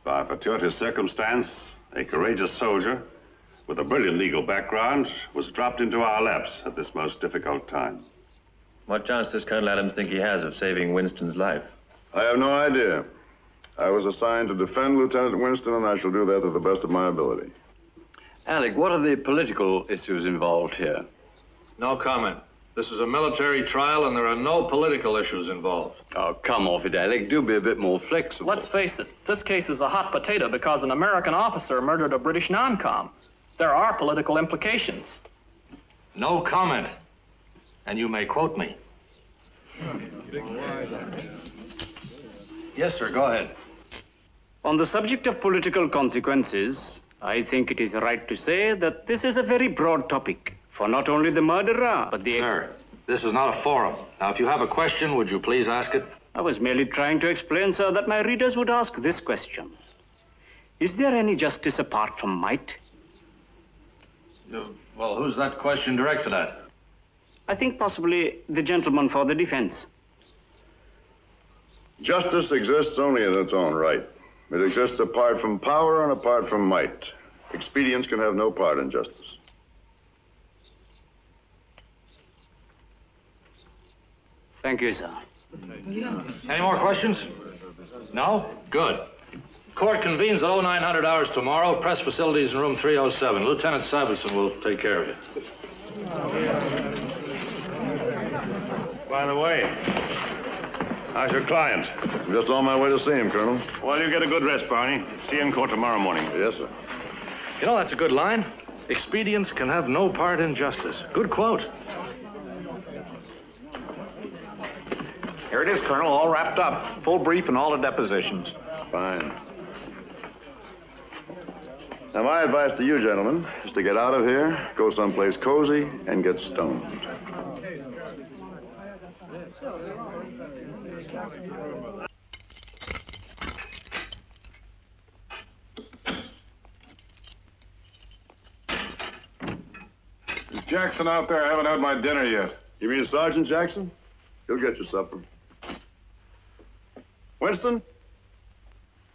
By fortuitous circumstance, a courageous soldier with a brilliant legal background was dropped into our laps at this most difficult time. What chance does Colonel Adams think he has of saving Winston's life? I have no idea. I was assigned to defend Lieutenant Winston, and I shall do that to the best of my ability. Alec, what are the political issues involved here? No comment. This is a military trial, and there are no political issues involved. Oh, come off it, Alec. Do be a bit more flexible. Let's face it, this case is a hot potato because an American officer murdered a British non-com. There are political implications. No comment. And you may quote me. Yes, sir, go ahead. On the subject of political consequences, I think it is right to say that this is a very broad topic for not only the murderer, but the... Sir, this is not a forum. Now, if you have a question, would you please ask it? I was merely trying to explain, sir, that my readers would ask this question. Is there any justice apart from might? Well, who's that question directed at? I think possibly the gentleman for the defense. Justice exists only in its own right. It exists apart from power and apart from might. Expedience can have no part in justice. Thank you, sir. Any more questions? No? Good. Court convenes at 0900 hours tomorrow. Press facilities in room 307. Lieutenant Savison will take care of you. By the way, how's your client? I'm just on my way to see him, Colonel. Well, you get a good rest, Barney. See you in court tomorrow morning. Yes, sir. You know, that's a good line. Expedience can have no part in justice. Good quote. Here it is, Colonel, all wrapped up. Full brief and all the depositions. Fine. Now, my advice to you, gentlemen, is to get out of here, go someplace cozy, and get stoned. Jackson out there? I haven't had my dinner yet. You mean Sergeant Jackson? He'll get your supper. Winston,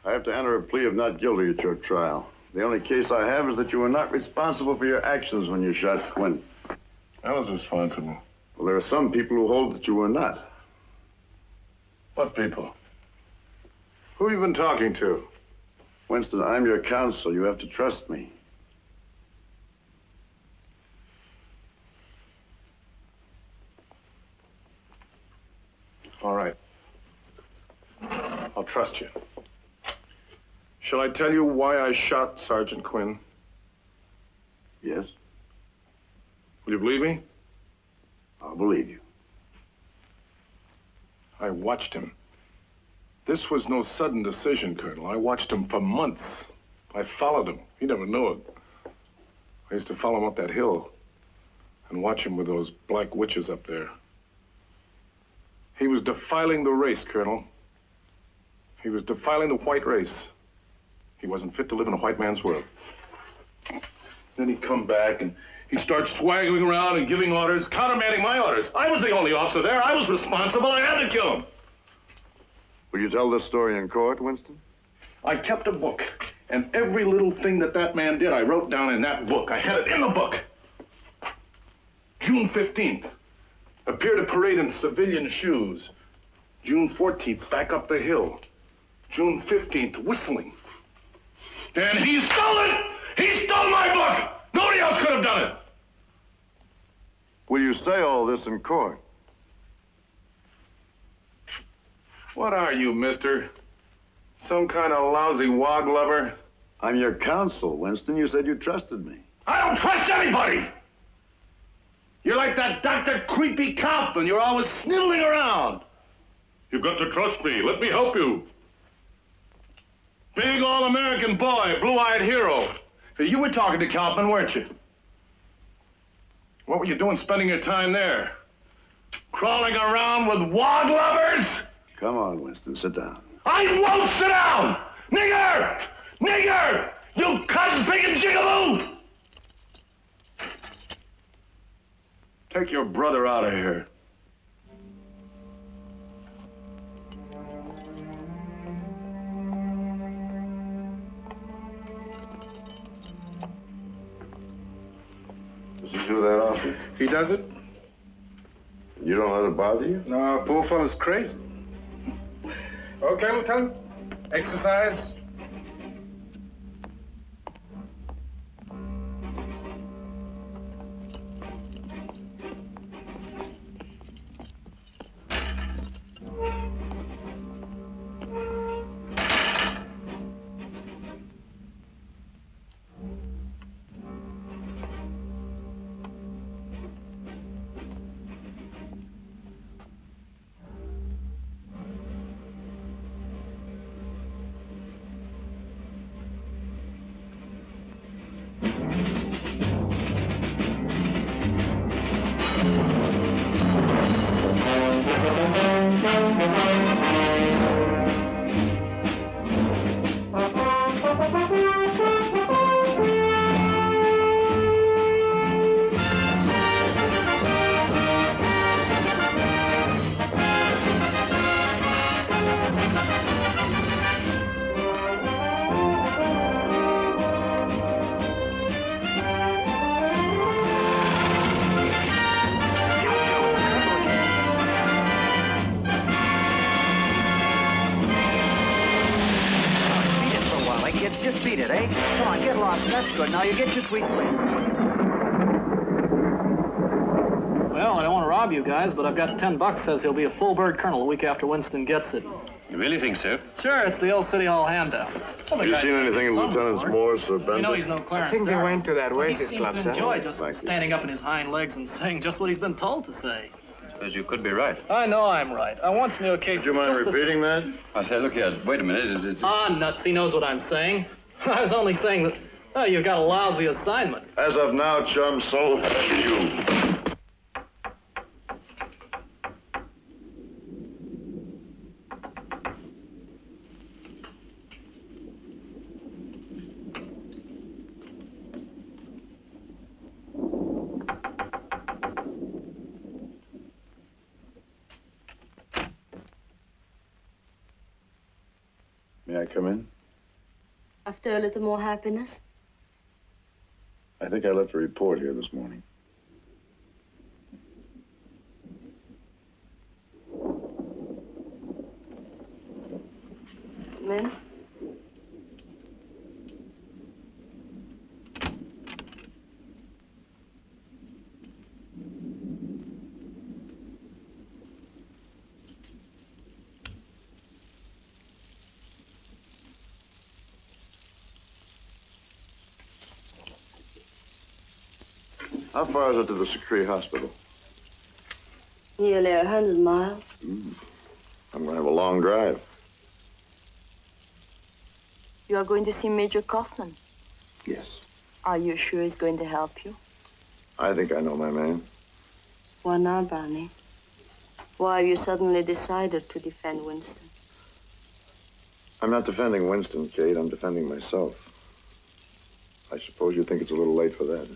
I have to enter a plea of not guilty at your trial. The only case I have is that you were not responsible for your actions when you shot Quinn. I was responsible. Well, there are some people who hold that you were not. What people? Who have you been talking to? Winston, I'm your counsel. You have to trust me. All right. I'll trust you. Shall I tell you why I shot Sergeant Quinn? Yes? Will you believe me? I'll believe you. I watched him. This was no sudden decision, Colonel. I watched him for months. I followed him. He never knew it. I used to follow him up that hill and watch him with those black witches up there. He was defiling the race, Colonel. He was defiling the white race. He wasn't fit to live in a white man's world. Then he'd come back and he'd start swaggering around and giving orders, countermanding my orders. I was the only officer there. I was responsible. I had to kill him. Will you tell this story in court, Winston? I kept a book, and every little thing that man did, I wrote down in that book. I had it in the book. June 15th, appeared at parade in civilian shoes. June 14th, back up the hill. June 15th, whistling. And he stole it! He stole my book! Nobody else could have done it! Will you say all this in court? What are you, mister? Some kind of lousy wog lover? I'm your counsel, Winston. You said you trusted me. I don't trust anybody! You're like that Dr. Creepy Kaufman. You're always sniveling around. You've got to trust me. Let me help you. Big all-American boy, blue-eyed hero. You were talking to Kaufman, weren't you? What were you doing spending your time there? Crawling around with wog lovers? Come on, Winston, sit down. I won't sit down! Nigger! Nigger! You cunt pig and jigaboo! Take your brother out of here. Does he do that often? He does it? You don't let it bother you? No, poor fellow's crazy. Okay, Lieutenant. Exercise. Good. Now you get your sweet sleep. Well, I don't want to rob you guys, but I've got $10 says he'll be a full bird colonel a week after Winston gets it. You really think so? Sure, it's the old City Hall handout. Have you seen anything in Lieutenants Morse or Bender? You know he's no Clarence. I think they went to that He Oasis seems Club, to sir. enjoy just standing up on his hind legs and saying just what he's been told to say. Suppose you could be right. I know I'm right. I once knew a case... Would you mind repeating that? I say, look here, wait a minute. It's... Ah, nuts, he knows what I'm saying. I was only saying that, oh, you've got a lousy assignment. As of now, chum, so have you. May I come in? After a little more happiness? I think I left a report here this morning. Men? How far is it to the Secree Hospital? Nearly 100 miles. I'm going to have a long drive. You are going to see Major Kaufman. Yes. Are you sure he's going to help you? I think I know my man. Why not, Barney? Why have you suddenly decided to defend Winston? I'm not defending Winston, Kate. I'm defending myself. I suppose you think it's a little late for that.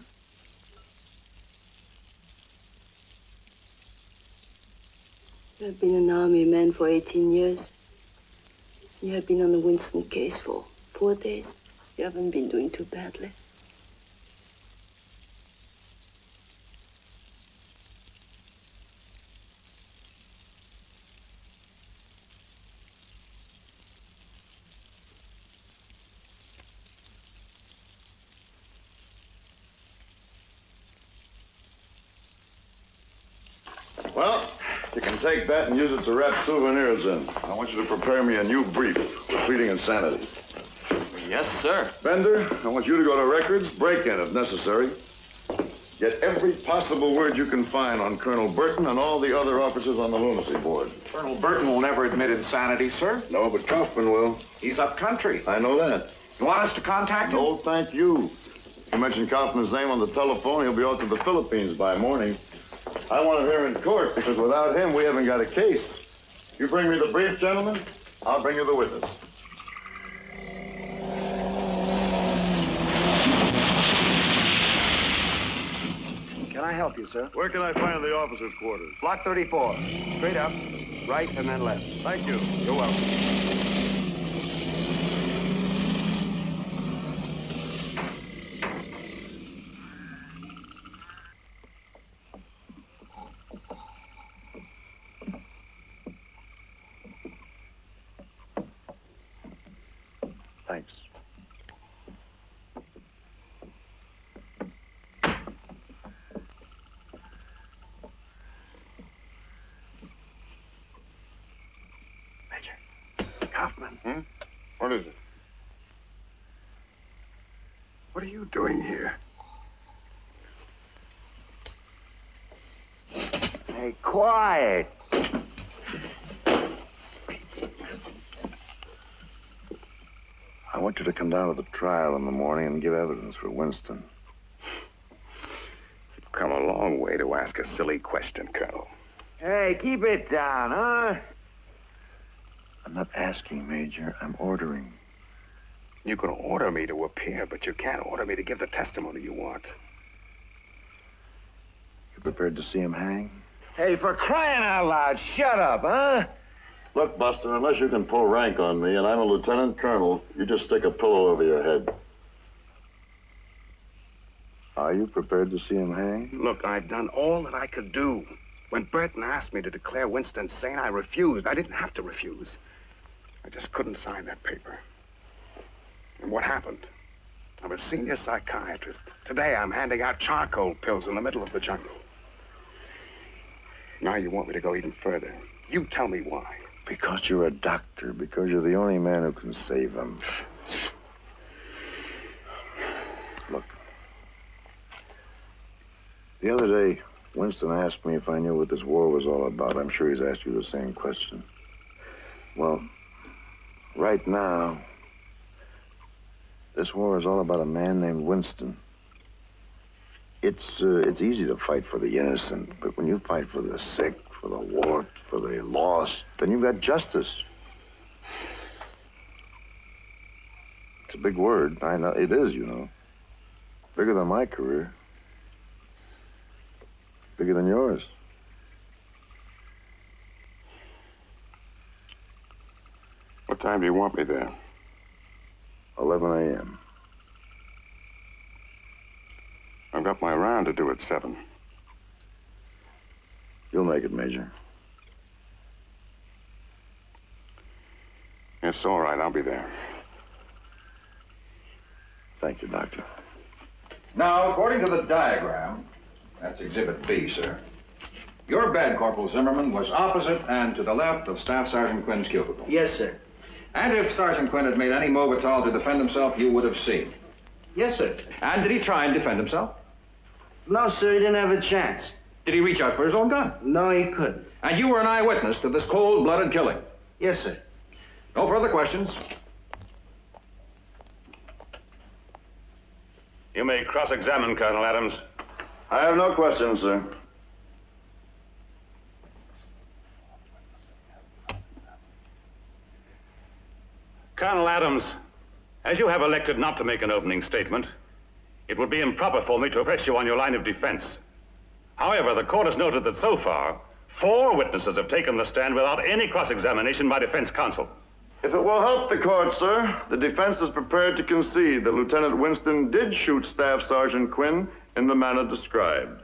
You have been an army man for 18 years. You have been on the Winston case for 4 days. You haven't been doing too badly. Well, you can take that and use it to wrap souvenirs in. I want you to prepare me a new brief for pleading insanity. Yes, sir. Bender, I want you to go to records, break in if necessary. Get every possible word you can find on Colonel Burton and all the other officers on the lunacy board. Colonel Burton will never admit insanity, sir. No, but Kaufman will. He's up country. I know that. You want us to contact him? No, thank you. You mentioned Kaufman's name on the telephone. He'll be off to the Philippines by morning. I want him here in court because without him, we haven't got a case. You bring me the brief, gentlemen, I'll bring you the witness. Can I help you, sir? Where can I find the officers' quarters? Block 34. Straight up, right, and then left. Thank you. You're welcome. Thanks. Major. Kaufman. What is it? What are you doing here? Hey, quiet. I want you to come down to the trial in the morning and give evidence for Winston. You've come a long way to ask a silly question, Colonel. Hey, keep it down, huh? I'm not asking, Major. I'm ordering. You can order me to appear, but you can't order me to give the testimony you want. You prepared to see him hang? Hey, for crying out loud, shut up, huh? Look, Buster, unless you can pull rank on me and I'm a lieutenant colonel, you just stick a pillow over your head. Are you prepared to see him hang? Look, I've done all that I could do. When Burton asked me to declare Winston sane, I refused. I didn't have to refuse. I just couldn't sign that paper. And what happened? I'm a senior psychiatrist. Today I'm handing out charcoal pills in the middle of the jungle. Now you want me to go even further. You tell me why. Because you're a doctor. Because you're the only man who can save him. Look. The other day, Winston asked me if I knew what this war was all about. I'm sure he's asked you the same question. Well, right now, this war is all about a man named Winston. It's easy to fight for the innocent, but when you fight for the sick, for the warped, for the lost, then you've got justice. It's a big word. I know it is, you know. Bigger than my career. Bigger than yours. What time do you want me there? 11 a.m. I've got my round to do at 7. You'll make it, Major. It's all right. I'll be there. Thank you, Doctor. Now, according to the diagram, that's Exhibit B, sir, your bed, Corporal Zimmerman, was opposite and to the left of Staff Sergeant Quinn's cubicle. Yes, sir. And if Sergeant Quinn had made any move at all to defend himself, you would have seen. Yes, sir. And did he try and defend himself? No, sir, he didn't have a chance. Did he reach out for his own gun? No, he couldn't. And you were an eyewitness to this cold-blooded killing? Yes, sir. No further questions. You may cross-examine, Colonel Adams. I have no questions, sir. Colonel Adams, as you have elected not to make an opening statement, it would be improper for me to press you on your line of defense. However, the court has noted that so far, 4 witnesses have taken the stand without any cross-examination by defense counsel. If it will help the court, sir, the defense is prepared to concede that Lieutenant Winston did shoot Staff Sergeant Quinn in the manner described.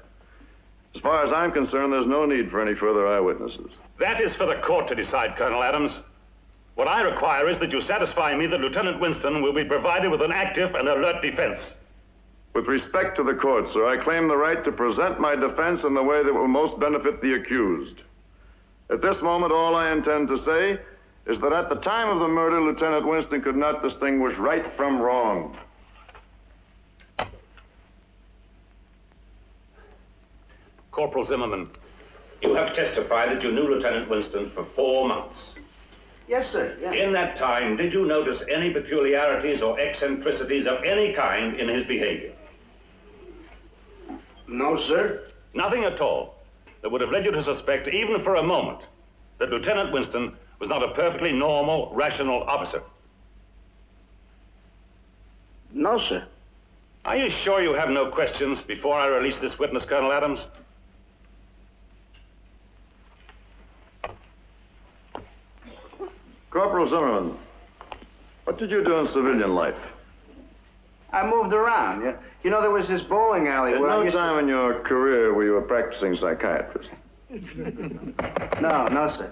As far as I'm concerned, there's no need for any further eyewitnesses. That is for the court to decide, Colonel Adams. What I require is that you satisfy me that Lieutenant Winston will be provided with an active and alert defense. With respect to the court, sir, I claim the right to present my defense in the way that will most benefit the accused. At this moment, all I intend to say is that at the time of the murder, Lieutenant Winston could not distinguish right from wrong. Corporal Zimmerman, you have testified that you knew Lieutenant Winston for 4 months. Yes, sir. Yeah. In that time, did you notice any peculiarities or eccentricities of any kind in his behavior? No, sir. Nothing at all that would have led you to suspect, even for a moment, that Lieutenant Winston was not a perfectly normal, rational officer? No, sir. Are you sure you have no questions before I release this witness, Colonel Adams? Corporal Zimmerman, what did you do in civilian life? I moved around. You know, there was this bowling alley At no time in your career were you a practicing psychiatrist? No, sir.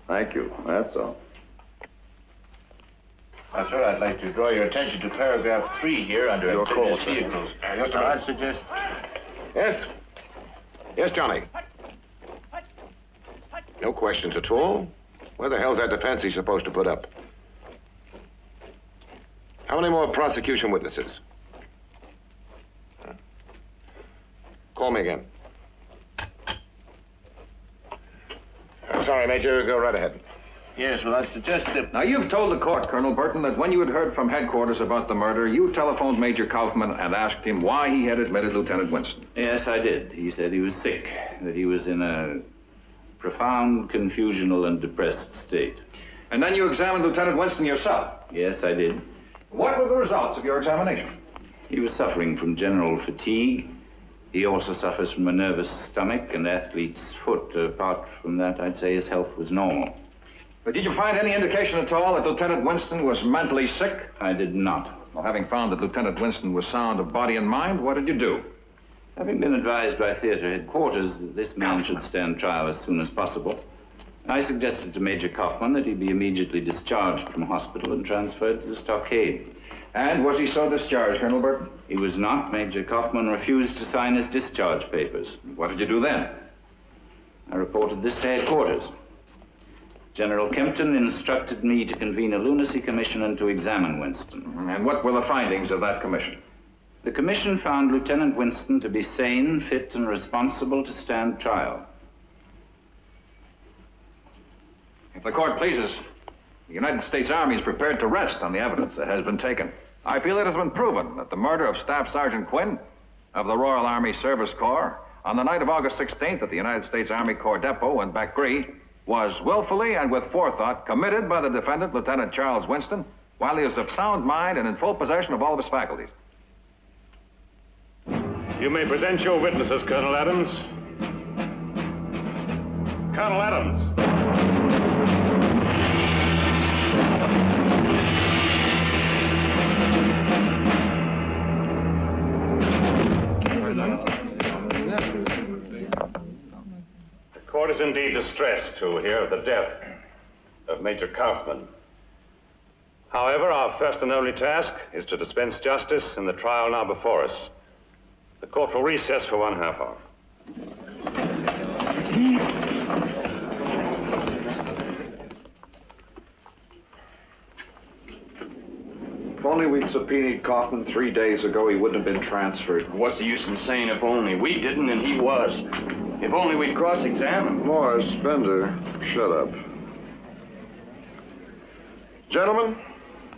Thank you. That's all. Now, sir, I'd like to draw your attention to paragraph 3 here under Your call, sir. vehicles. I'd suggest... Yes? Yes, Johnny? No questions at all? Where the hell's that defense he's supposed to put up? How many more prosecution witnesses? Call me again. Sorry, Major. Go right ahead. Yes, well, I suggested... Now, you've told the court, Colonel Burton, that when you had heard from headquarters about the murder, you telephoned Major Kaufman and asked him why he had admitted Lieutenant Winston. Yes, I did. He said he was sick, that he was in a profound confusional and depressed state. And then you examined Lieutenant Winston yourself? Yes, I did. What were the results of your examination? He was suffering from general fatigue. He also suffers from a nervous stomach and athlete's foot. Apart from that, I'd say his health was normal. But did you find any indication at all that Lieutenant Winston was mentally sick? I did not. Well, having found that Lieutenant Winston was sound of body and mind, what did you do? Having been advised by theater headquarters that this man should stand trial as soon as possible, I suggested to Major Kaufman that he be immediately discharged from hospital and transferred to the stockade. And was he so discharged, Colonel Burton? He was not. Major Kaufman refused to sign his discharge papers. What did you do then? I reported this to headquarters. General Kempton instructed me to convene a lunacy commission and to examine Winston. And what were the findings of that commission? The commission found Lieutenant Winston to be sane, fit, and responsible to stand trial. If the court pleases, the United States Army is prepared to rest on the evidence that has been taken. I feel it has been proven that the murder of Staff Sergeant Quinn of the Royal Army Service Corps on the night of August 16th at the United States Army Corps Depot in Bakri was willfully and with forethought committed by the defendant, Lieutenant Charles Winston, while he was of sound mind and in full possession of all of his faculties. You may present your witnesses, Colonel Adams. Colonel Adams. is indeed distressed to hear of the death of Major Kaufman. However, our first and only task is to dispense justice in the trial now before us. The court will recess for 1/2 hour. If only we'd subpoenaed Kaufman 3 days ago, he wouldn't have been transferred. What's the use in saying if only? We didn't and he was. If only we'd cross-examined. Morris, Bender, shut up. Gentlemen,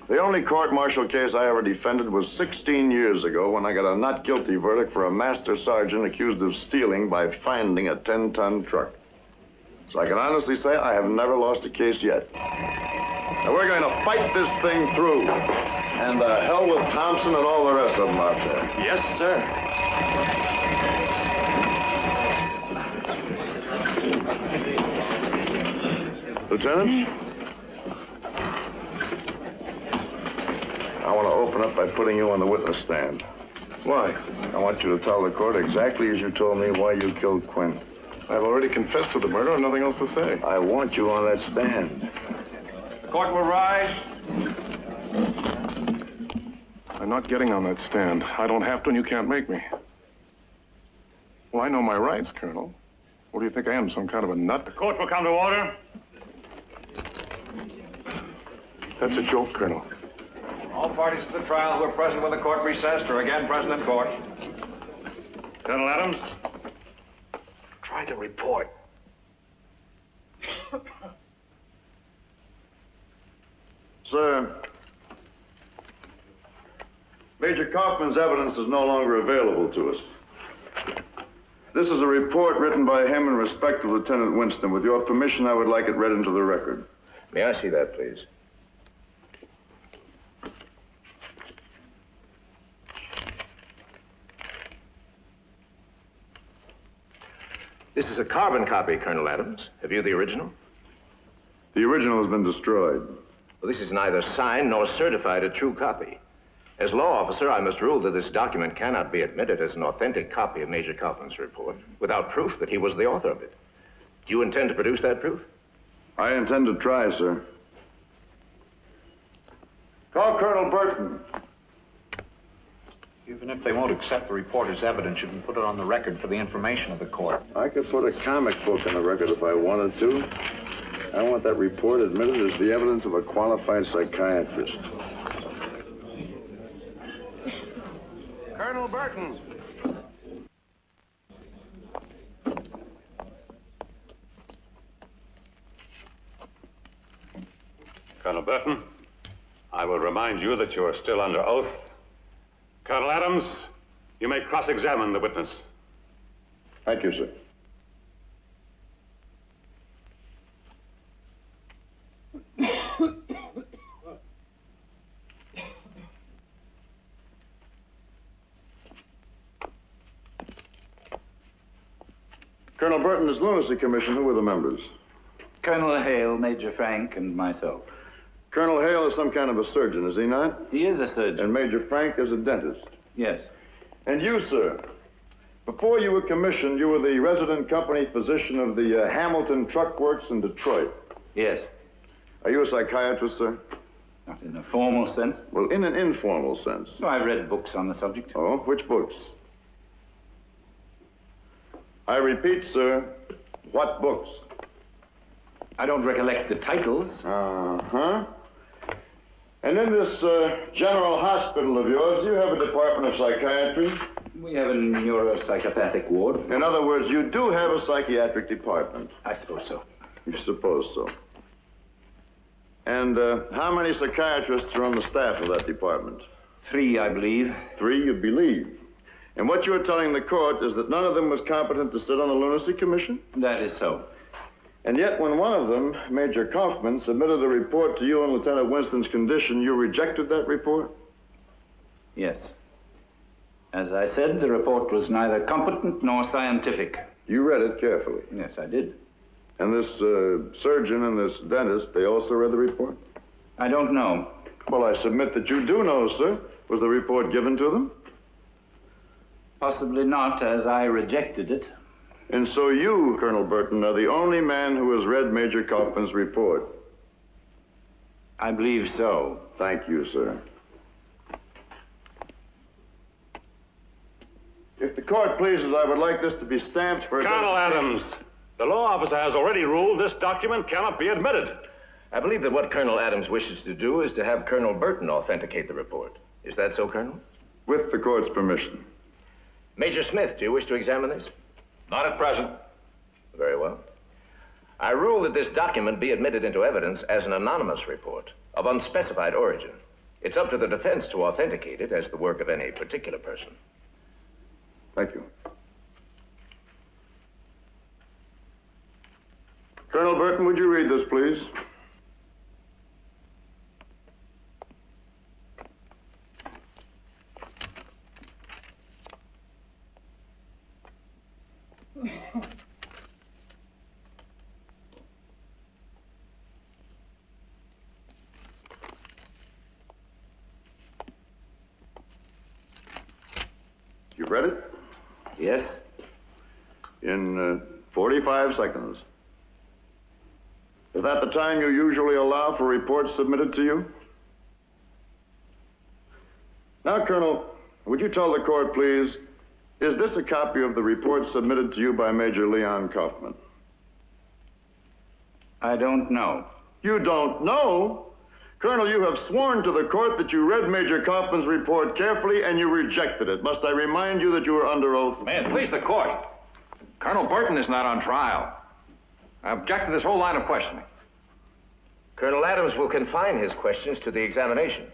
the only court-martial case I ever defended was 16 years ago when I got a not guilty verdict for a master sergeant accused of stealing by finding a 10-ton truck. So I can honestly say I have never lost a case yet. Now we're going to fight this thing through. And hell with Thompson and all the rest of them out there. Yes, sir. Lieutenant? I want to open up by putting you on the witness stand. Why? I want you to tell the court exactly as you told me why you killed Quinn. I've already confessed to the murder and nothing else to say. I want you on that stand. The court will rise. I'm not getting on that stand. I don't have to, and you can't make me. Well, I know my rights, Colonel. What do you think I am, some kind of a nut? The court will come to order. That's a joke, Colonel. All parties to the trial who are present when the court recessed are again present in court. Colonel Adams? Try to report. Sir, Major Kaufman's evidence is no longer available to us. This is a report written by him in respect of Lieutenant Winston. With your permission, I would like it read into the record. May I see that, please? This is a carbon copy, Colonel Adams. Have you the original? The original has been destroyed. Well, this is neither signed nor certified a true copy. As law officer, I must rule that this document cannot be admitted as an authentic copy of Major Kaufman's report without proof that he was the author of it. Do you intend to produce that proof? I intend to try, sir. Call Colonel Burton. Even if they won't accept the report as evidence, you can put it on the record for the information of the court. I could put a comic book on the record if I wanted to. I want that report admitted as the evidence of a qualified psychiatrist. Colonel Burton. Colonel Burton, I will remind you that you are still under oath. Colonel Adams, you may cross-examine the witness. Thank you, sir. Colonel Burton, this lunacy commission, who were the members? Colonel Hale, Major Frank, and myself. Colonel Hale is some kind of a surgeon, is he not? He is a surgeon. And Major Frank is a dentist? Yes. And you, sir, before you were commissioned, you were the resident company physician of the Hamilton Truck Works in Detroit? Yes. Are you a psychiatrist, sir? Not in a formal sense. Well, in an informal sense. No, I've read books on the subject. Oh, which books? I repeat, sir, what books? I don't recollect the titles. Uh-huh. And in this general hospital of yours, do you have a department of psychiatry? We have a neuropsychopathic ward. In other words, you do have a psychiatric department? I suppose so. You suppose so. And how many psychiatrists are on the staff of that department? 3, I believe. 3, you believe? And what you're telling the court is that none of them was competent to sit on the lunacy commission? That is so. And yet when one of them, Major Kaufman, submitted a report to you on Lieutenant Winston's condition, you rejected that report? Yes. As I said, the report was neither competent nor scientific. You read it carefully? Yes, I did. And this surgeon and this dentist, they also read the report? I don't know. Well, I submit that you do know, sir. Was the report given to them? Possibly not, as I rejected it. And so you, Colonel Burton, are the only man who has read Major Kaufman's report. I believe so. Thank you, sir. If the court pleases, I would like this to be stamped for... Colonel Adams, the law officer has already ruled this document cannot be admitted. I believe that what Colonel Adams wishes to do is to have Colonel Burton authenticate the report. Is that so, Colonel? With the court's permission. Major Smith, do you wish to examine this? Not at present. Very well. I rule that this document be admitted into evidence as an anonymous report of unspecified origin. It's up to the defense to authenticate it as the work of any particular person. Thank you. Colonel Burton, would you read this, please? You read it? Yes. In 45 seconds. Is that the time you usually allow for reports submitted to you? Now, Colonel, would you tell the court, please, is this a copy of the report submitted to you by Major Leon Kaufman? I don't know. You don't know? Colonel, you have sworn to the court that you read Major Kaufman's report carefully and you rejected it. Must I remind you that you are under oath? Man, please, the court. Colonel Burton is not on trial. I object to this whole line of questioning. Colonel Adams will confine his questions to the examination.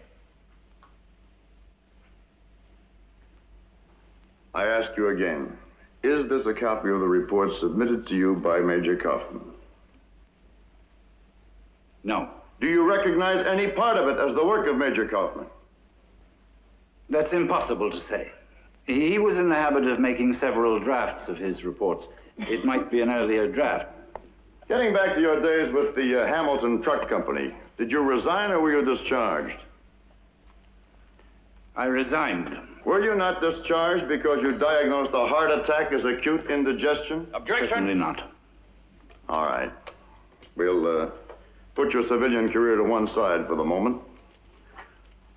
I ask you again, is this a copy of the report submitted to you by Major Kaufman? No. Do you recognize any part of it as the work of Major Kaufman? That's impossible to say. He was in the habit of making several drafts of his reports. It might be an earlier draft. Getting back to your days with the Hamilton Truck Company, did you resign or were you discharged? I resigned. Were you not discharged because you diagnosed a heart attack as acute indigestion? Objection. Certainly not. All right. We'll put your civilian career to one side for the moment.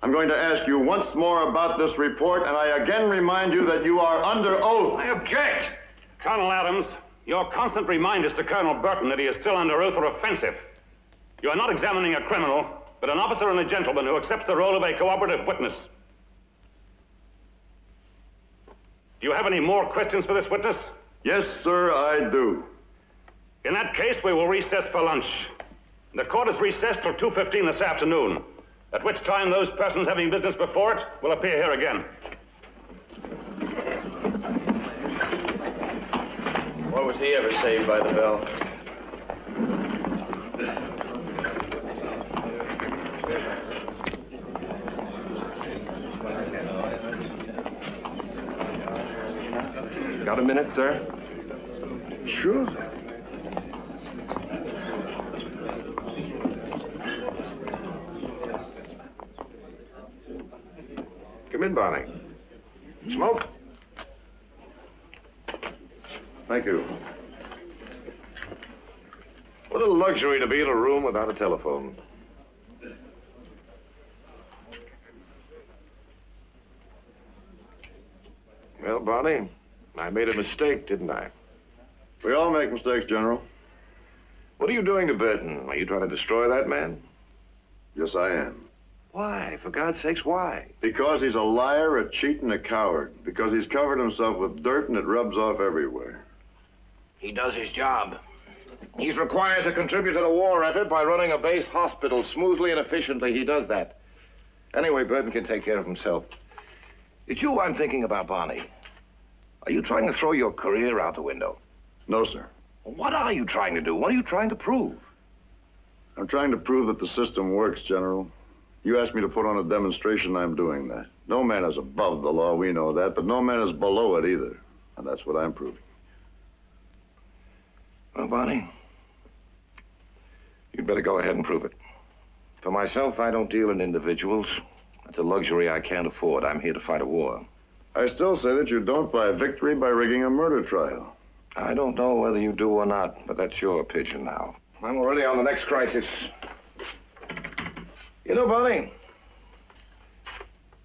I'm going to ask you once more about this report, and I again remind you that you are under oath. I object. Colonel Adams, your constant reminders to Colonel Burton that he is still under oath are offensive. You are not examining a criminal, but an officer and a gentleman who accepts the role of a cooperative witness. Do you have any more questions for this witness? Yes, sir, I do. In that case, we will recess for lunch. The court is recessed till 2:15 this afternoon, at which time those persons having business before it will appear here again. Or was he ever saved by the bell? Got a minute, sir? Sure. Come in, Barney. Smoke? Thank you. What a luxury to be in a room without a telephone. Well, Barney, I made a mistake, didn't I? We all make mistakes, General. What are you doing to Burton? Are you trying to destroy that man? Yes, I am. Why? For God's sakes, why? Because he's a liar, a cheat, and a coward. Because he's covered himself with dirt and it rubs off everywhere. He does his job. He's required to contribute to the war effort by running a base hospital smoothly and efficiently. He does that. Anyway, Burton can take care of himself. It's you I'm thinking about, Barney. Are you trying to throw your career out the window? No, sir. What are you trying to do? What are you trying to prove? I'm trying to prove that the system works, General. You asked me to put on a demonstration, I'm doing that. No man is above the law, we know that, but no man is below it either. And that's what I'm proving. Well, Barney, you'd better go ahead and prove it. For myself, I don't deal in individuals. That's a luxury I can't afford. I'm here to fight a war. I still say that you don't buy victory by rigging a murder trial. I don't know whether you do or not, but that's your opinion now. I'm already on the next crisis. You know, Barney,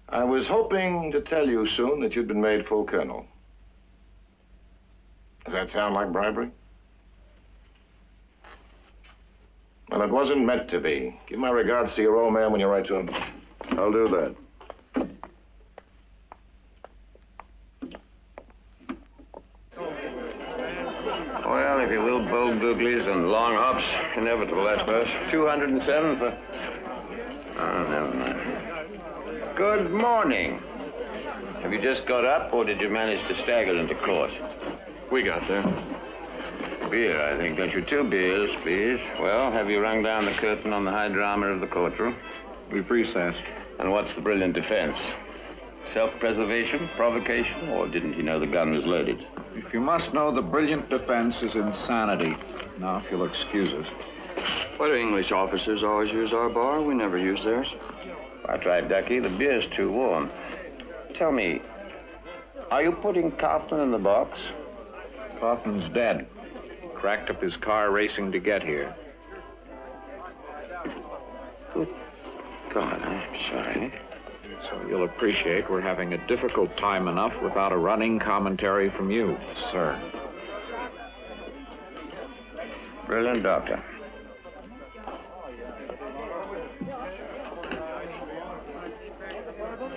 I was hoping to tell you soon that you'd been made full colonel. Does that sound like bribery? Well, it wasn't meant to be. Give my regards to your old man when you write to him. I'll do that. Well, if you will, bold googlies and long hops, inevitable, I suppose. 207 for... Oh, never mind. Good morning. Have you just got up, or did you manage to stagger into court? We got there. Beer, I think. Got you 2 beers, please. Well, have you rung down the curtain on the high drama of the courtroom? We've recessed. And what's the brilliant defense? Self-preservation, provocation, or didn't he know the gun was loaded? If you must know, the brilliant defense is insanity. Now, if you'll excuse us. Why do English officers always use our bar? We never use theirs. I tried, Ducky. The beer's too warm. Tell me, are you putting Kaufman in the box? Kaufman's dead. Cracked up his car racing to get here. Good God, I'm sorry. So you'll appreciate we're having a difficult time enough without a running commentary from you, sir. Brilliant, Doctor.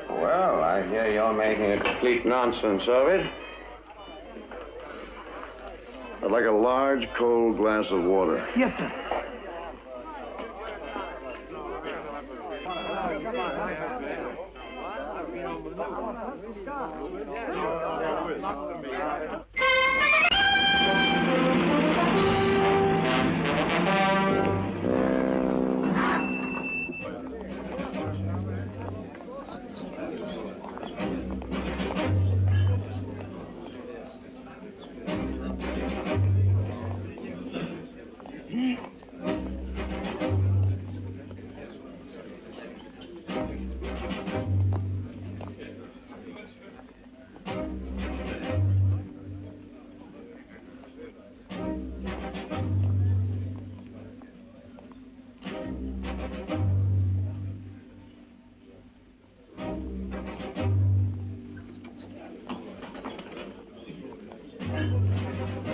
Well, I hear you're making a complete nonsense of it. I'd like a large, cold glass of water. Yes, sir.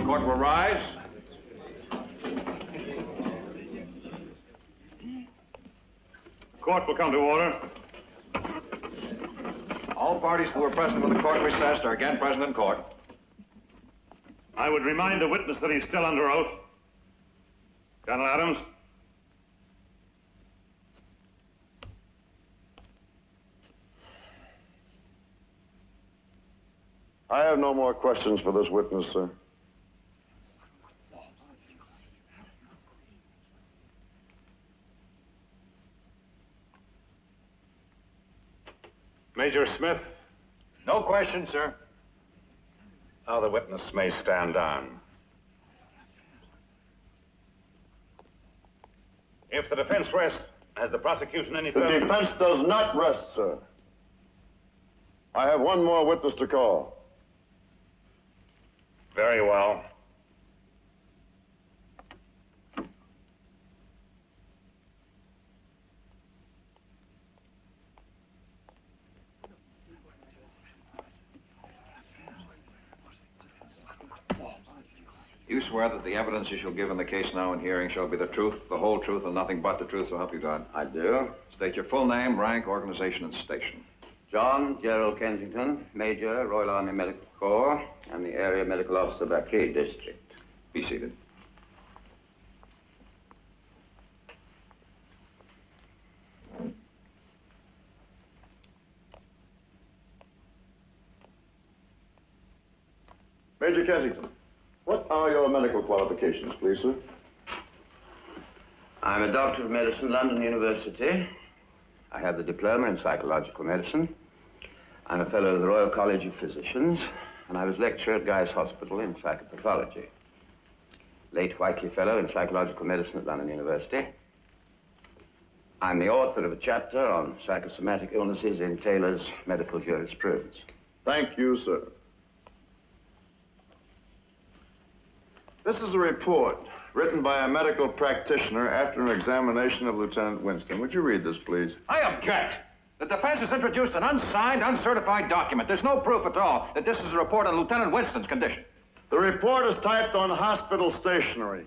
Court will rise. Court will come to order. All parties who were present when the court recessed are again present in court. I would remind the witness that he's still under oath. Colonel Adams. I have no more questions for this witness, sir. Major Smith. No question, sir. Now the witness may stand down. If the defense rests, has the prosecution any The further... defense does not rest, sir. I have one more witness to call. Very well. You swear that the evidence you shall give in the case now in hearing shall be the truth, the whole truth, and nothing but the truth, so help you God? I do. State your full name, rank, organization, and station. John Gerald Kensington, Major, Royal Army Medical Corps, and the Area Medical Officer of Arcade District. Be seated. Major Kensington, what are your medical qualifications, please, sir? I'm a doctor of medicine, London University. I have the diploma in psychological medicine. I'm a fellow of the Royal College of Physicians, and I was lecturer at Guy's Hospital in psychopathology. Late Whiteley Fellow in psychological medicine at London University. I'm the author of a chapter on psychosomatic illnesses in Taylor's medical jurisprudence. Thank you, sir. This is a report written by a medical practitioner after an examination of Lieutenant Winston. Would you read this, please? I object. The defense has introduced an unsigned, uncertified document. There's no proof at all that this is a report on Lieutenant Winston's condition. The report is typed on hospital stationery.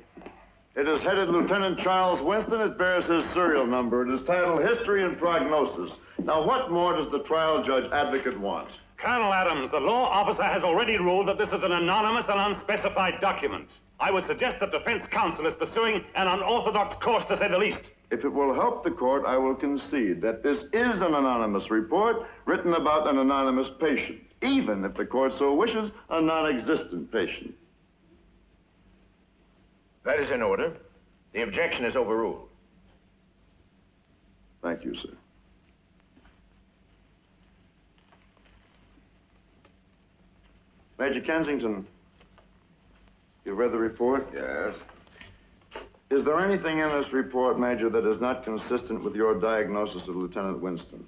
It is headed Lieutenant Charles Winston. It bears his serial number. It is titled History and Prognosis. Now, what more does the trial judge advocate want? Colonel Adams, the law officer has already ruled that this is an anonymous and unspecified document. I would suggest that defense counsel is pursuing an unorthodox course, to say the least. If it will help the court, I will concede that this is an anonymous report written about an anonymous patient, even if the court so wishes, a non-existent patient. That is in order. The objection is overruled. Thank you, sir. Major Kensington, you've read the report? Yes. Is there anything in this report, Major, that is not consistent with your diagnosis of Lieutenant Winston?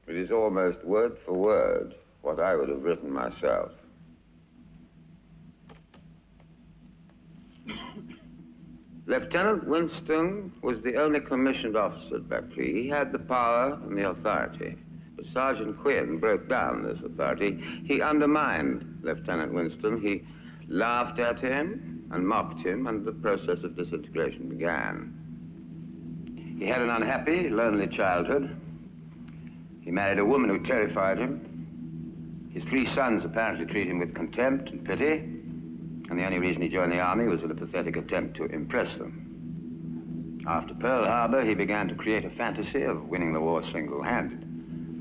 It is almost word for word what I would have written myself. Lieutenant Winston was the only commissioned officer at Beckley. He had the power and the authority. But Sergeant Quinn broke down this authority. He undermined Lieutenant Winston. He laughed at him and mocked him, and the process of disintegration began. He had an unhappy, lonely childhood. He married a woman who terrified him. His 3 sons apparently treat him with contempt and pity, and the only reason he joined the army was in a pathetic attempt to impress them. After Pearl Harbor, he began to create a fantasy of winning the war single-handed.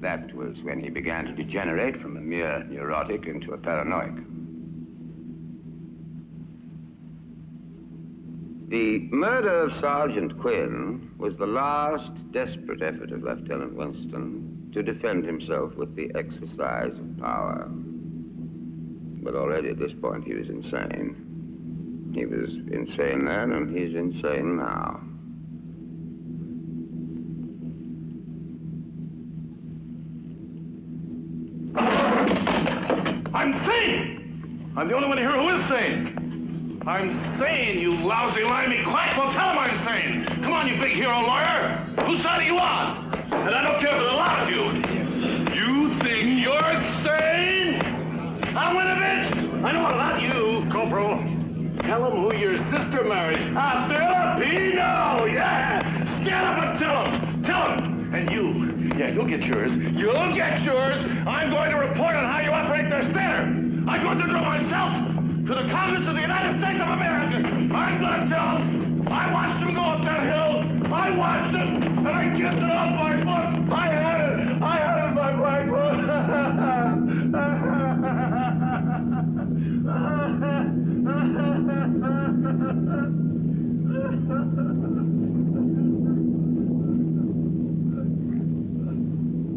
That was when he began to degenerate from a mere neurotic into a paranoic. The murder of Sergeant Quinn was the last desperate effort of Lieutenant Winston to defend himself with the exercise of power. But already at this point, he was insane. He was insane then, and he's insane now. I'm sane! I'm the only one here who is sane. I'm sane, you lousy, limey quack. Well, tell him I'm sane. Come on, you big hero lawyer. Whose side are you on? And I don't care for the lot of you. You think you're sane? I'm Winovich. I know about you, Corporal. Tell him who your sister married. A Filipino, yeah. Stand up and tell him. Tell him. And you, yeah, you'll get yours. You'll get yours. I'm going to report on how you operate their center. I'm going to do it myself. To the Congress of the United States of America. I'm going to tell them. I watched them go up that hill. I watched them, and I kissed it off my foot. I had it in my black foot.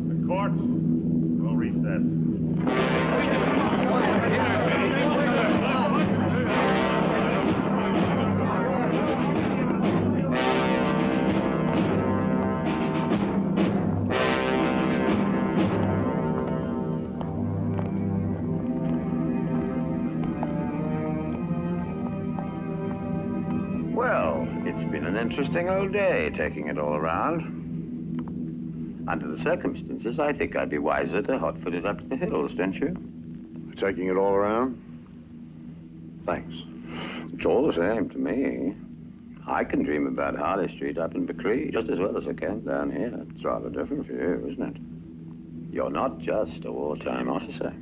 The court will recess. An interesting old day, taking it all around. Under the circumstances, I think I'd be wiser to hot-foot it up to the hills, don't you? Taking it all around? Thanks. It's all the same to me. I can dream about Harley Street up in Beckley just as well as I can down here. It's rather different for you, isn't it? You're not just a wartime officer.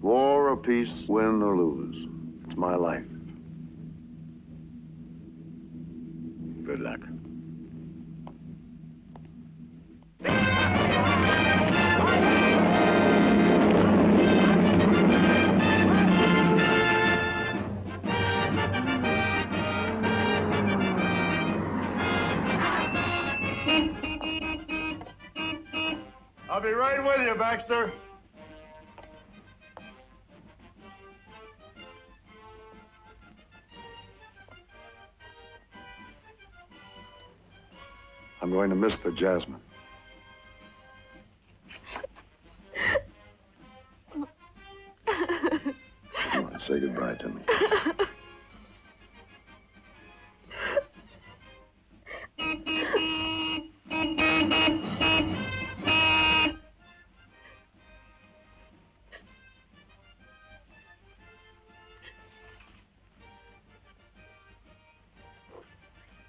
War or peace, win or lose. It's my life. Good luck. I'll be right with you, Baxter. I'm going to miss the jasmine. Come on, say goodbye to me.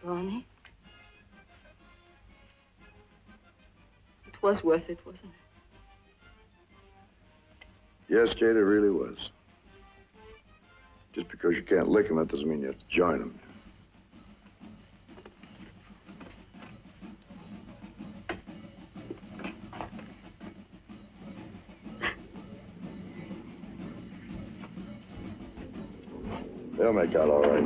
Barney? It was worth it, wasn't it? Yes, Kate, it really was. Just because you can't lick them, that doesn't mean you have to join them. They'll make out all right.